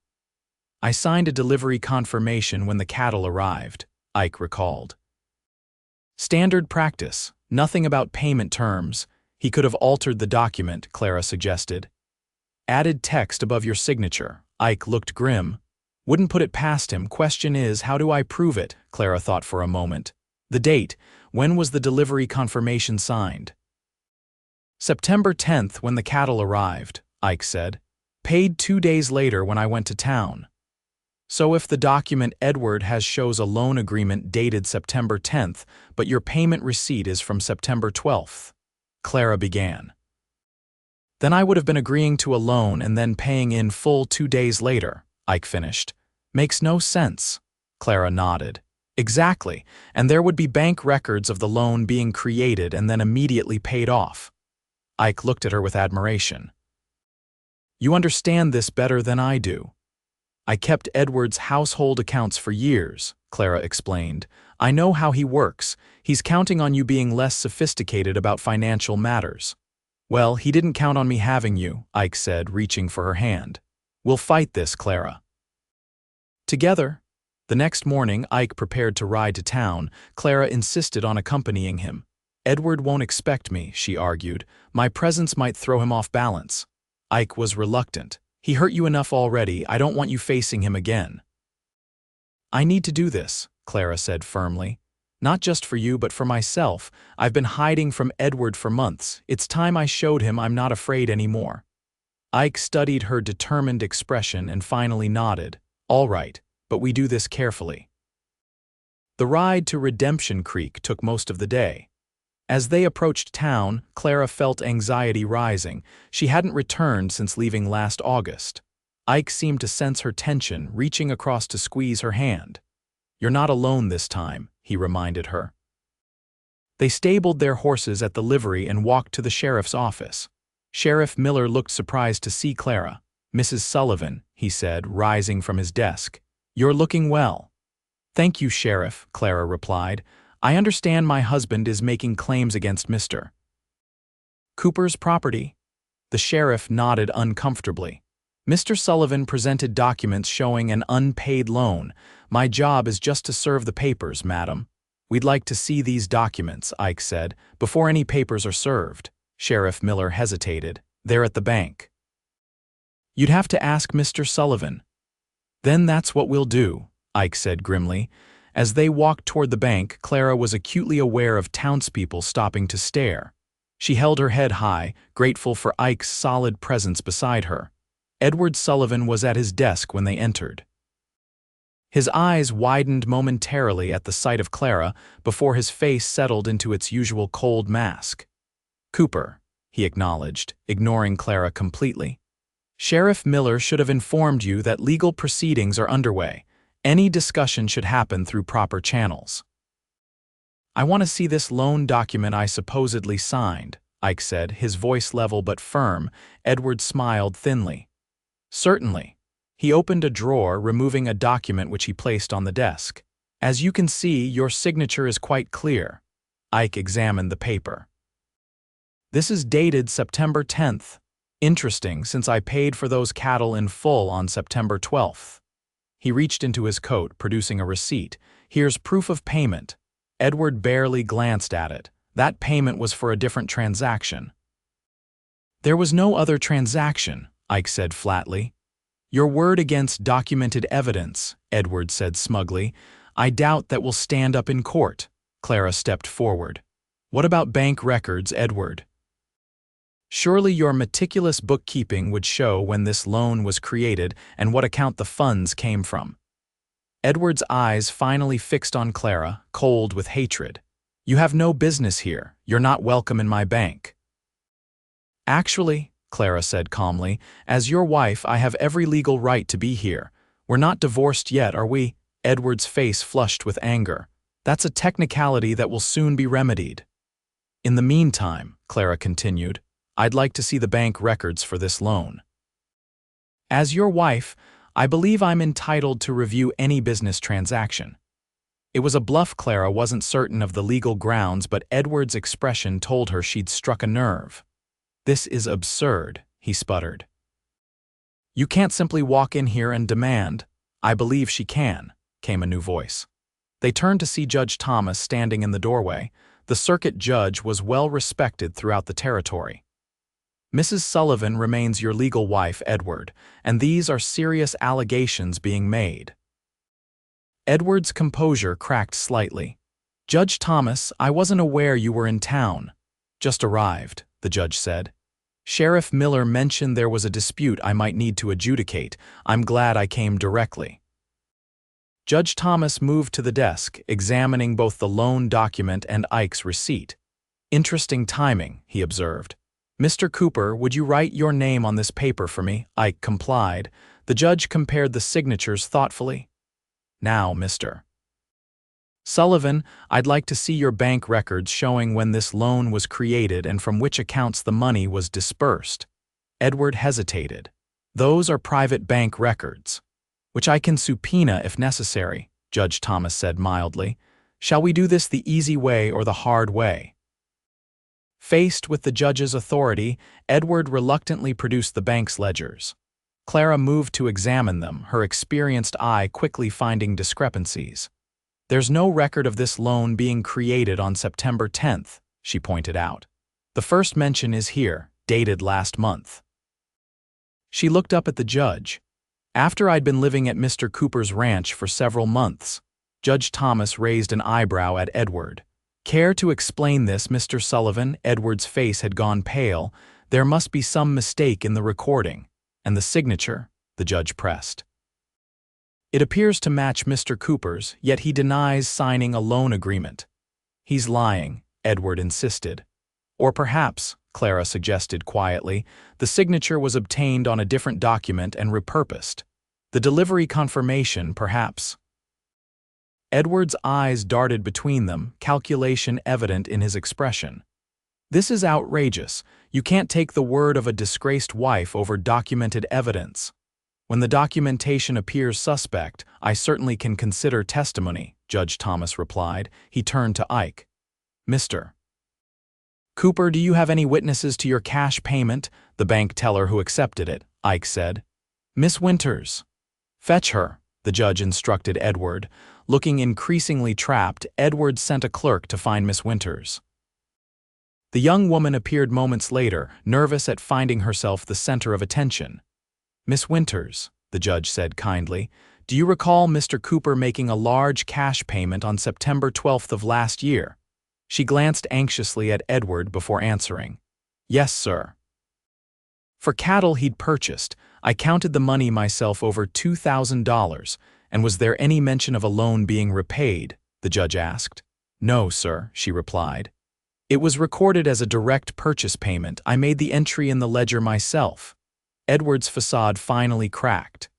I signed a delivery confirmation when the cattle arrived, Ike recalled. Standard practice, nothing about payment terms. He could have altered the document, Clara suggested. Added text above your signature. Ike looked grim. Wouldn't put it past him. Question is, how do I prove it? Clara thought for a moment. The date. When was the delivery confirmation signed? September 10th when the cattle arrived, Ike said. Paid 2 days later when I went to town. So if the document Edward has shows a loan agreement dated September 10th, but your payment receipt is from September 12th. Clara began. Then I would have been agreeing to a loan and then paying in full 2 days later, Ike finished. Makes no sense. Clara nodded. Exactly, and there would be bank records of the loan being created and then immediately paid off. Ike looked at her with admiration. You understand this better than I do. I kept Edward's household accounts for years, Clara explained. I know how he works. He's counting on you being less sophisticated about financial matters. Well, he didn't count on me having you, Ike said, reaching for her hand. We'll fight this, Clara. Together. The next morning, Ike prepared to ride to town. Clara insisted on accompanying him. Edward won't expect me, she argued. My presence might throw him off balance. Ike was reluctant. He hurt you enough already. I don't want you facing him again. I need to do this, Clara said firmly. Not just for you, but for myself. I've been hiding from Edward for months. It's time I showed him I'm not afraid anymore. Ike studied her determined expression and finally nodded. All right, but we do this carefully. The ride to Redemption Creek took most of the day. As they approached town, Clara felt anxiety rising. She hadn't returned since leaving last August. Ike seemed to sense her tension, reaching across to squeeze her hand. You're not alone this time, he reminded her. They stabled their horses at the livery and walked to the sheriff's office. Sheriff Miller looked surprised to see Clara. Mrs. Sullivan, he said, rising from his desk. You're looking well. Thank you, Sheriff, Clara replied. I understand my husband is making claims against Mr. Cooper's property. The sheriff nodded uncomfortably. Mr. Sullivan presented documents showing an unpaid loan. My job is just to serve the papers, madam. We'd like to see these documents, Ike said, before any papers are served. Sheriff Miller hesitated. They're at the bank. You'd have to ask Mr. Sullivan. Then that's what we'll do, Ike said grimly. As they walked toward the bank, Clara was acutely aware of townspeople stopping to stare. She held her head high, grateful for Ike's solid presence beside her. Edward Sullivan was at his desk when they entered. His eyes widened momentarily at the sight of Clara before his face settled into its usual cold mask. Cooper, he acknowledged, ignoring Clara completely. Sheriff Miller should have informed you that legal proceedings are underway. Any discussion should happen through proper channels. I want to see this loan document I supposedly signed, Ike said, his voice level but firm. Edward smiled thinly. Certainly. He opened a drawer, removing a document which he placed on the desk. As you can see, your signature is quite clear. Ike examined the paper. This is dated September 10th. Interesting, since I paid for those cattle in full on September 12th. He reached into his coat, producing a receipt. Here's proof of payment. Edward barely glanced at it. That payment was for a different transaction. There was no other transaction, Ike said flatly. Your word against documented evidence, Edward said smugly. I doubt that will stand up in court. Clara stepped forward. What about bank records, Edward? Surely your meticulous bookkeeping would show when this loan was created and what account the funds came from. Edward's eyes finally fixed on Clara, cold with hatred. You have no business here. You're not welcome in my bank. Actually, Clara said calmly, as your wife, I have every legal right to be here. We're not divorced yet, are we? Edward's face flushed with anger. That's a technicality that will soon be remedied. In the meantime, Clara continued, I'd like to see the bank records for this loan. As your wife, I believe I'm entitled to review any business transaction. It was a bluff. Clara wasn't certain of the legal grounds, but Edward's expression told her she'd struck a nerve. This is absurd, he sputtered. You can't simply walk in here and demand. I believe she can, came a new voice. They turned to see Judge Thomas standing in the doorway. The circuit judge was well respected throughout the territory. Mrs. Sullivan remains your legal wife, Edward, and these are serious allegations being made. Edward's composure cracked slightly. Judge Thomas, I wasn't aware you were in town. Just arrived, the judge said. Sheriff Miller mentioned there was a dispute I might need to adjudicate. I'm glad I came directly. Judge Thomas moved to the desk, examining both the loan document and Ike's receipt. Interesting timing, he observed. Mr. Cooper, would you write your name on this paper for me? Ike complied. The judge compared the signatures thoughtfully. Now, Mr. Sullivan, I'd like to see your bank records showing when this loan was created and from which accounts the money was disbursed. Edward hesitated. Those are private bank records, which I can subpoena if necessary, Judge Thomas said mildly. Shall we do this the easy way or the hard way? Faced with the judge's authority, Edward reluctantly produced the bank's ledgers. Clara moved to examine them, her experienced eye quickly finding discrepancies. There's no record of this loan being created on September 10th, she pointed out. The first mention is here, dated last month. She looked up at the judge. After I'd been living at Mr. Cooper's ranch for several months, Judge Thomas raised an eyebrow at Edward. Care to explain this, Mr. Sullivan? Edward's face had gone pale. There must be some mistake in the recording. And the signature, the judge pressed. It appears to match Mr. Cooper's, yet he denies signing a loan agreement. He's lying, Edward insisted. Or perhaps, Clara suggested quietly, the signature was obtained on a different document and repurposed. The delivery confirmation, perhaps. Edward's eyes darted between them, calculation evident in his expression. This is outrageous. You can't take the word of a disgraced wife over documented evidence. When the documentation appears suspect, I certainly can consider testimony, Judge Thomas replied. He turned to Ike. Mr. Cooper, do you have any witnesses to your cash payment? The bank teller who accepted it, Ike said. Miss Winters. Fetch her, the judge instructed Edward. Looking increasingly trapped, Edward sent a clerk to find Miss Winters. The young woman appeared moments later, nervous at finding herself the center of attention. Miss Winters, the judge said kindly, do you recall Mr. Cooper making a large cash payment on September 12th of last year? She glanced anxiously at Edward before answering. Yes, sir. For cattle he'd purchased, I counted the money myself over $2,000, and was there any mention of a loan being repaid? The judge asked. No, sir, she replied. It was recorded as a direct purchase payment. I made the entry in the ledger myself. Edward's facade finally cracked.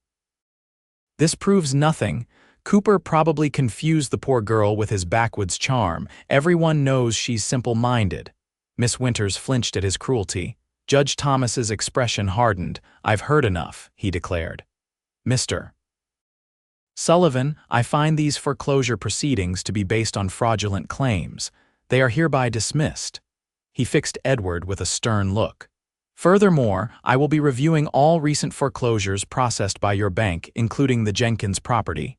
This proves nothing. Cooper probably confused the poor girl with his backwoods charm. Everyone knows she's simple-minded. Miss Winters flinched at his cruelty. Judge Thomas's expression hardened. I've heard enough, he declared. Mr. Sullivan, I find these foreclosure proceedings to be based on fraudulent claims. They are hereby dismissed. He fixed Edward with a stern look. Furthermore, I will be reviewing all recent foreclosures processed by your bank, including the Jenkins property.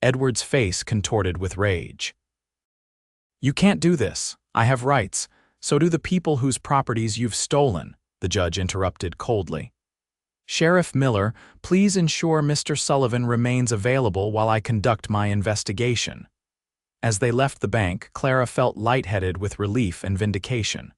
Edward's face contorted with rage. You can't do this. I have rights. So do the people whose properties you've stolen, the judge interrupted coldly. Sheriff Miller, please ensure Mr. Sullivan remains available while I conduct my investigation. As they left the bank, Clara felt lightheaded with relief and vindication.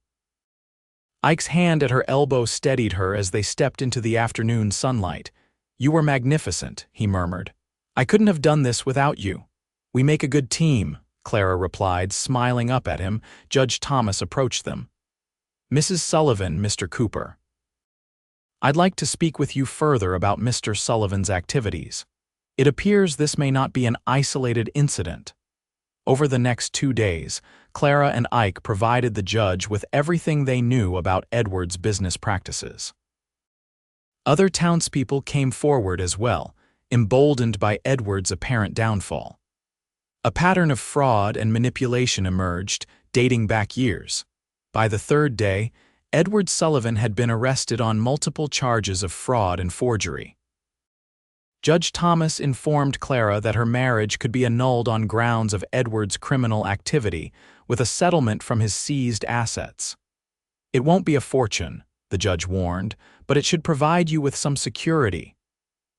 Ike's hand at her elbow steadied her as they stepped into the afternoon sunlight. You were magnificent, he murmured. I couldn't have done this without you. We make a good team, Clara replied, smiling up at him. Judge Thomas approached them. Mrs. Sullivan, Mr. Cooper. I'd like to speak with you further about Mr. Sullivan's activities. It appears this may not be an isolated incident. Over the next 2 days, Clara and Ike provided the judge with everything they knew about Edward's business practices. Other townspeople came forward as well, emboldened by Edward's apparent downfall. A pattern of fraud and manipulation emerged, dating back years. By the 3rd day, Edward Sullivan had been arrested on multiple charges of fraud and forgery. Judge Thomas informed Clara that her marriage could be annulled on grounds of Edward's criminal activity, with a settlement from his seized assets. It won't be a fortune, the judge warned, but it should provide you with some security.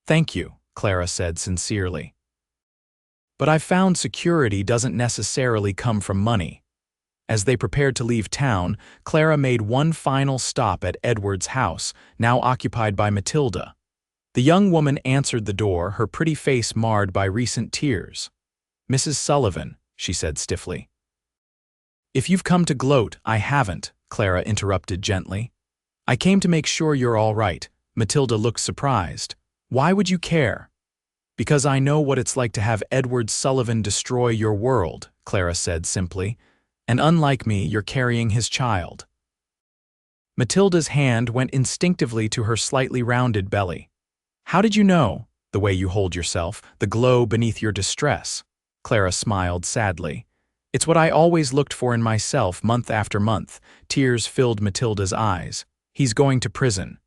Thank you, Clara said sincerely. But I've found security doesn't necessarily come from money. As they prepared to leave town, Clara made one final stop at Edward's house, now occupied by Matilda. The young woman answered the door, her pretty face marred by recent tears. Mrs. Sullivan, she said stiffly. If you've come to gloat, I haven't, Clara interrupted gently. I came to make sure you're all right. Matilda looked surprised. Why would you care? Because I know what it's like to have Edward Sullivan destroy your world, Clara said simply. And unlike me, you're carrying his child. Matilda's hand went instinctively to her slightly rounded belly. How did you know? The way you hold yourself, the glow beneath your distress. Clara smiled sadly. It's what I always looked for in myself month after month. Tears filled Matilda's eyes. He's going to prison.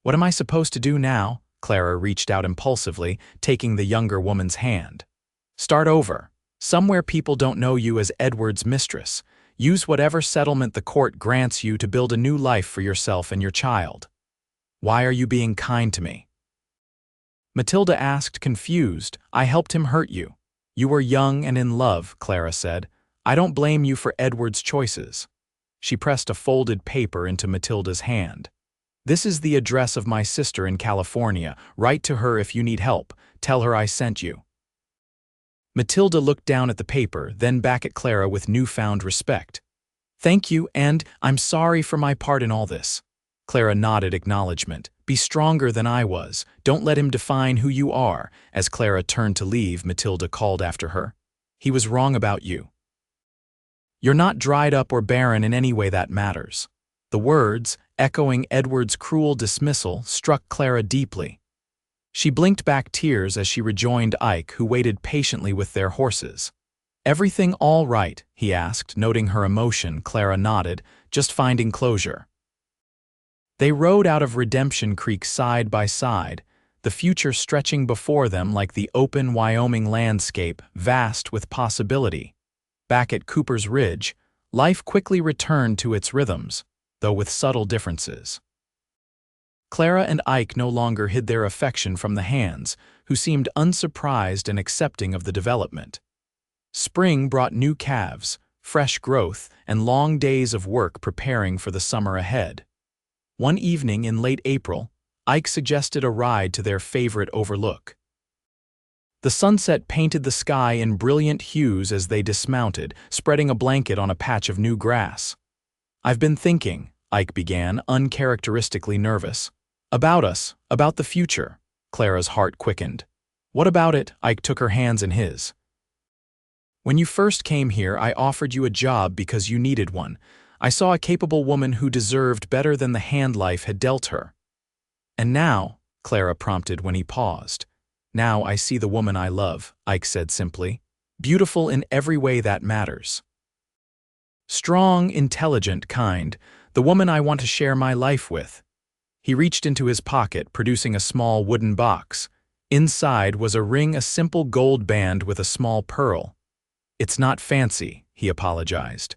What am I supposed to do now? Clara reached out impulsively, taking the younger woman's hand. Start over. Somewhere people don't know you as Edward's mistress. Use whatever settlement the court grants you to build a new life for yourself and your child. Why are you being kind to me? Matilda asked, confused. I helped him hurt you. You were young and in love, Clara said. I don't blame you for Edward's choices. She pressed a folded paper into Matilda's hand. This is the address of my sister in California. Write to her if you need help. Tell her I sent you. Matilda looked down at the paper, then back at Clara with newfound respect. Thank you, and I'm sorry for my part in all this. Clara nodded acknowledgement. Be stronger than I was. Don't let him define who you are. As Clara turned to leave, Matilda called after her. He was wrong about you. You're not dried up or barren in any way that matters. The words, echoing Edward's cruel dismissal, struck Clara deeply. She blinked back tears as she rejoined Ike, who waited patiently with their horses. Everything all right? He asked, noting her emotion. Clara nodded, just finding closure. They rode out of Redemption Creek side by side, the future stretching before them like the open Wyoming landscape, vast with possibility. Back at Cooper's Ridge, life quickly returned to its rhythms, though with subtle differences. Clara and Ike no longer hid their affection from the hands, who seemed unsurprised and accepting of the development. Spring brought new calves, fresh growth, and long days of work preparing for the summer ahead. One evening in late April, Ike suggested a ride to their favorite overlook. The sunset painted the sky in brilliant hues as they dismounted, spreading a blanket on a patch of new grass. I've been thinking, Ike began, uncharacteristically nervous. About us, about the future. Clara's heart quickened. What about it? Ike took her hands in his. When you first came here, I offered you a job because you needed one. I saw a capable woman who deserved better than the hand life had dealt her. And now, Clara prompted when he paused. Now I see the woman I love, Ike said simply. Beautiful in every way that matters. Strong, intelligent, kind, the woman I want to share my life with. He reached into his pocket, producing a small wooden box. Inside was a ring, a simple gold band with a small pearl. It's not fancy, he apologized.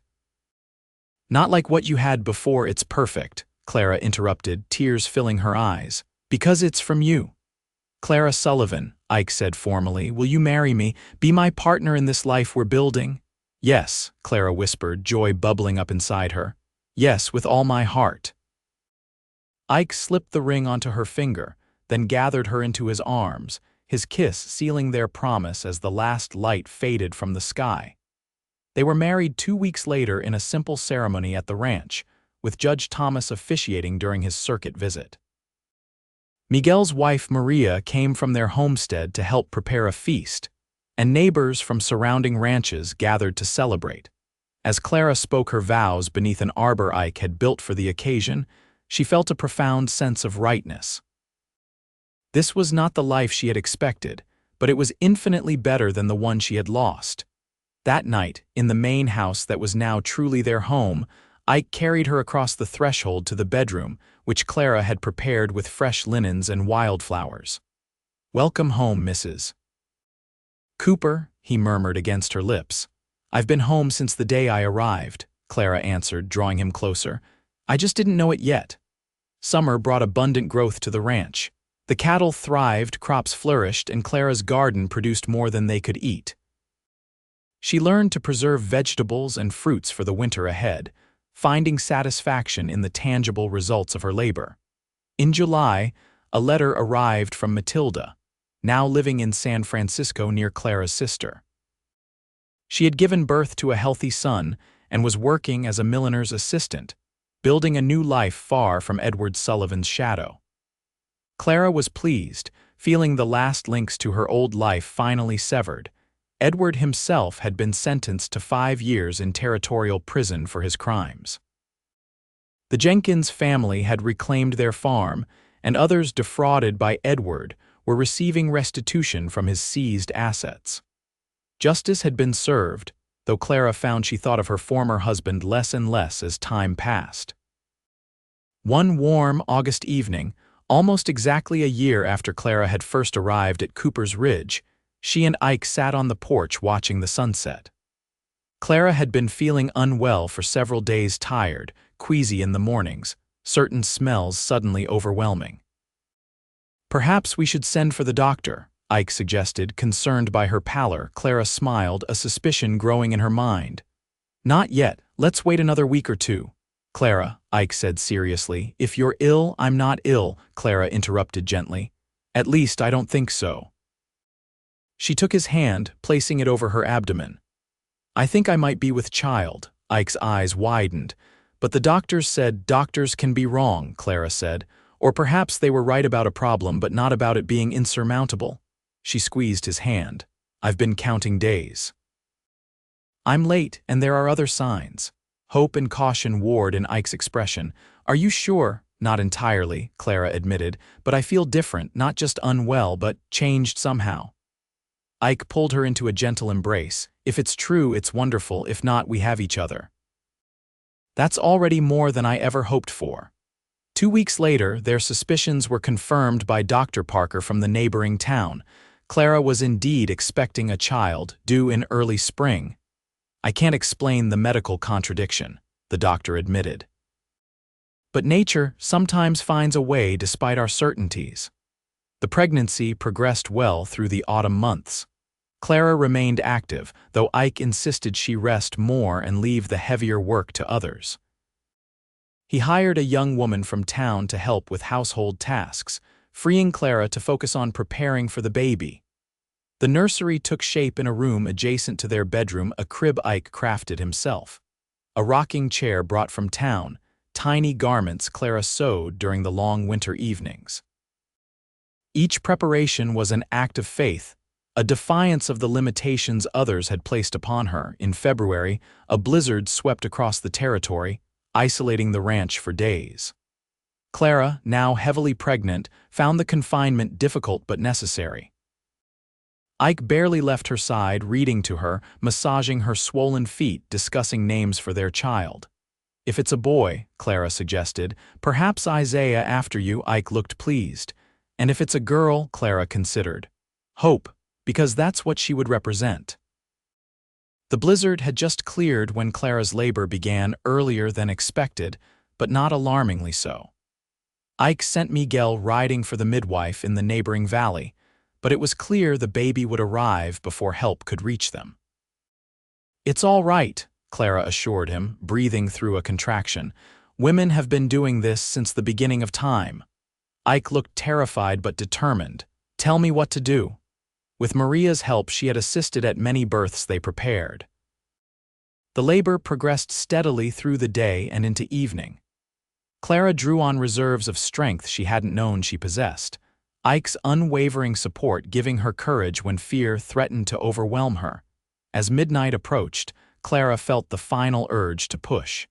Not like what you had before. It's perfect, Clara interrupted, tears filling her eyes. Because it's from you. Clara Sullivan, Ike said formally, will you marry me, be my partner in this life we're building? Yes, Clara whispered, joy bubbling up inside her. Yes, with all my heart. Ike slipped the ring onto her finger, then gathered her into his arms, his kiss sealing their promise as the last light faded from the sky. They were married 2 weeks later in a simple ceremony at the ranch, with Judge Thomas officiating during his circuit visit. Miguel's wife Maria came from their homestead to help prepare a feast, and neighbors from surrounding ranches gathered to celebrate. As Clara spoke her vows beneath an arbor Ike had built for the occasion, she felt a profound sense of rightness. This was not the life she had expected, but it was infinitely better than the one she had lost. That night, in the main house that was now truly their home, Ike carried her across the threshold to the bedroom, which Clara had prepared with fresh linens and wildflowers. Welcome home, Mrs. Cooper, he murmured against her lips. I've been home since the day I arrived, Clara answered, drawing him closer. I just didn't know it yet. Summer brought abundant growth to the ranch. The cattle thrived, crops flourished, and Clara's garden produced more than they could eat. She learned to preserve vegetables and fruits for the winter ahead, finding satisfaction in the tangible results of her labor. In July, a letter arrived from Matilda, now living in San Francisco near Clara's sister. She had given birth to a healthy son and was working as a milliner's assistant, building a new life far from Edward Sullivan's shadow. Clara was pleased, feeling the last links to her old life finally severed. Edward himself had been sentenced to 5 years in territorial prison for his crimes. The Jenkins family had reclaimed their farm, and others defrauded by Edward were receiving restitution from his seized assets. Justice had been served, though Clara found she thought of her former husband less and less as time passed. One warm August evening, almost exactly a year after Clara had first arrived at Cooper's Ridge, she and Ike sat on the porch watching the sunset. Clara had been feeling unwell for several days, tired, queasy in the mornings, certain smells suddenly overwhelming. "Perhaps we should send for the doctor," Ike suggested, concerned by her pallor. Clara smiled, a suspicion growing in her mind. "Not yet, let's wait another week or two." "Clara," Ike said seriously, "if you're ill, I'm not ill," Clara interrupted gently. "At least I don't think so." She took his hand, placing it over her abdomen. "I think I might be with child." Ike's eyes widened. "But the doctors said doctors can be wrong," Clara said. "Or perhaps they were right about a problem but not about it being insurmountable." She squeezed his hand. "I've been counting days. I'm late, and there are other signs." Hope and caution warred in Ike's expression. "Are you sure?" "Not entirely," Clara admitted, "but I feel different, not just unwell, but changed somehow." Ike pulled her into a gentle embrace. "If it's true, it's wonderful. If not, we have each other." "That's already more than I ever hoped for." 2 weeks later, their suspicions were confirmed by Dr. Parker from the neighboring town. Clara was indeed expecting a child, due in early spring. "I can't explain the medical contradiction," the doctor admitted. "But nature sometimes finds a way despite our certainties." The pregnancy progressed well through the autumn months. Clara remained active, though Ike insisted she rest more and leave the heavier work to others. He hired a young woman from town to help with household tasks, freeing Clara to focus on preparing for the baby. The nursery took shape in a room adjacent to their bedroom, a crib Ike crafted himself. A rocking chair brought from town, tiny garments Clara sewed during the long winter evenings. Each preparation was an act of faith, a defiance of the limitations others had placed upon her. In February, a blizzard swept across the territory, isolating the ranch for days. Clara, now heavily pregnant, found the confinement difficult but necessary. Ike barely left her side, reading to her, massaging her swollen feet, discussing names for their child. "If it's a boy," Clara suggested, "perhaps Isaiah after you." Ike looked pleased. "And if it's a girl," Clara considered, "Hope, because that's what she would represent." The blizzard had just cleared when Clara's labor began, earlier than expected, but not alarmingly so. Ike sent Miguel riding for the midwife in the neighboring valley, but it was clear the baby would arrive before help could reach them. "It's all right," Clara assured him, breathing through a contraction. "Women have been doing this since the beginning of time." Ike looked terrified but determined. "Tell me what to do." With Maria's help, she had assisted at many births they prepared. The labor progressed steadily through the day and into evening. Clara drew on reserves of strength she hadn't known she possessed, Ike's unwavering support giving her courage when fear threatened to overwhelm her. As midnight approached, Clara felt the final urge to push.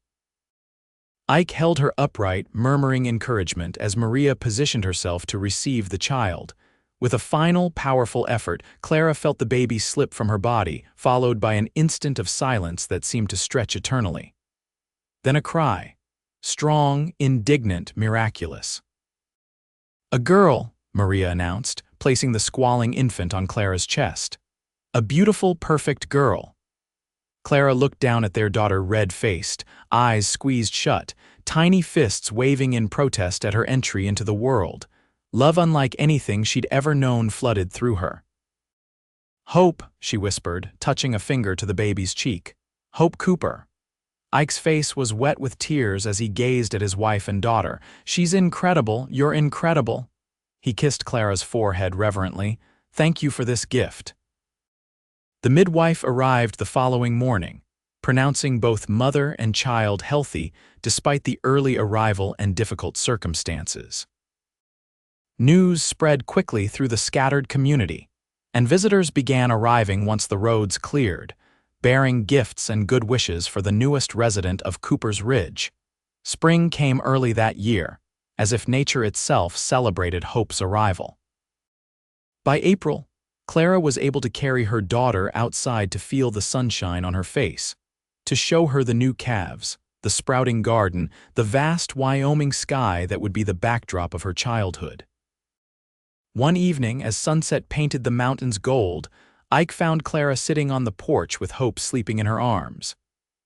Ike held her upright, murmuring encouragement as Maria positioned herself to receive the child. With a final, powerful effort, Clara felt the baby slip from her body, followed by an instant of silence that seemed to stretch eternally. Then a cry. Strong, indignant, miraculous. "A girl," Maria announced, placing the squalling infant on Clara's chest. "A beautiful, perfect girl." Clara looked down at their daughter, red-faced, eyes squeezed shut, tiny fists waving in protest at her entry into the world. Love unlike anything she'd ever known flooded through her. "Hope," she whispered, touching a finger to the baby's cheek. "Hope Cooper." Ike's face was wet with tears as he gazed at his wife and daughter. "She's incredible, you're incredible." He kissed Clara's forehead reverently. "Thank you for this gift." The midwife arrived the following morning, pronouncing both mother and child healthy despite the early arrival and difficult circumstances. News spread quickly through the scattered community, and visitors began arriving once the roads cleared, bearing gifts and good wishes for the newest resident of Cooper's Ridge. Spring came early that year, as if nature itself celebrated Hope's arrival. By April, Clara was able to carry her daughter outside to feel the sunshine on her face, to show her the new calves, the sprouting garden, the vast Wyoming sky that would be the backdrop of her childhood. One evening, as sunset painted the mountains gold, Ike found Clara sitting on the porch with Hope sleeping in her arms.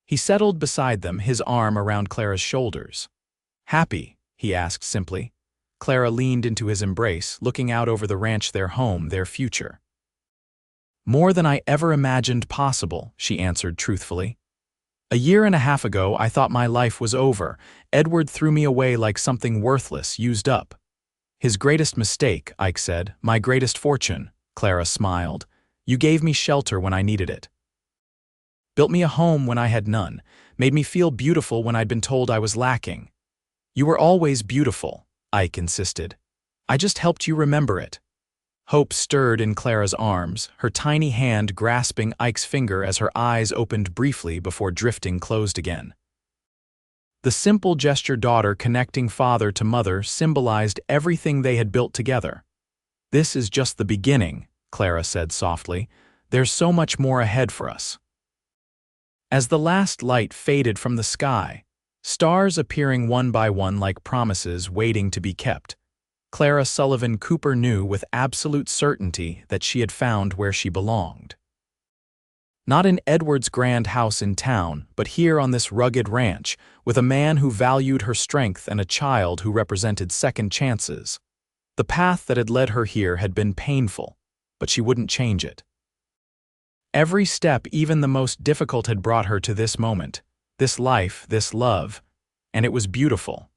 He settled beside them, his arm around Clara's shoulders. "Happy?" he asked simply. Clara leaned into his embrace, looking out over the ranch, their home, their future. "More than I ever imagined possible," she answered truthfully. "A year and a half ago, I thought my life was over. Edward threw me away like something worthless, used up." "His greatest mistake," Ike said. "My greatest fortune." Clara smiled. "You gave me shelter when I needed it. Built me a home when I had none. Made me feel beautiful when I'd been told I was lacking." "You were always beautiful," Ike insisted. "I just helped you remember it." Hope stirred in Clara's arms, her tiny hand grasping Ike's finger as her eyes opened briefly before drifting closed again. The simple gesture, daughter connecting father to mother, symbolized everything they had built together. "This is just the beginning," Clara said softly. "There's so much more ahead for us." As the last light faded from the sky, stars appearing one by one like promises waiting to be kept, Clara Sullivan Cooper knew with absolute certainty that she had found where she belonged. Not in Edward's grand house in town, but here on this rugged ranch, with a man who valued her strength and a child who represented second chances. The path that had led her here had been painful, but she wouldn't change it. Every step, even the most difficult, had brought her to this moment, this life, this love, and it was beautiful.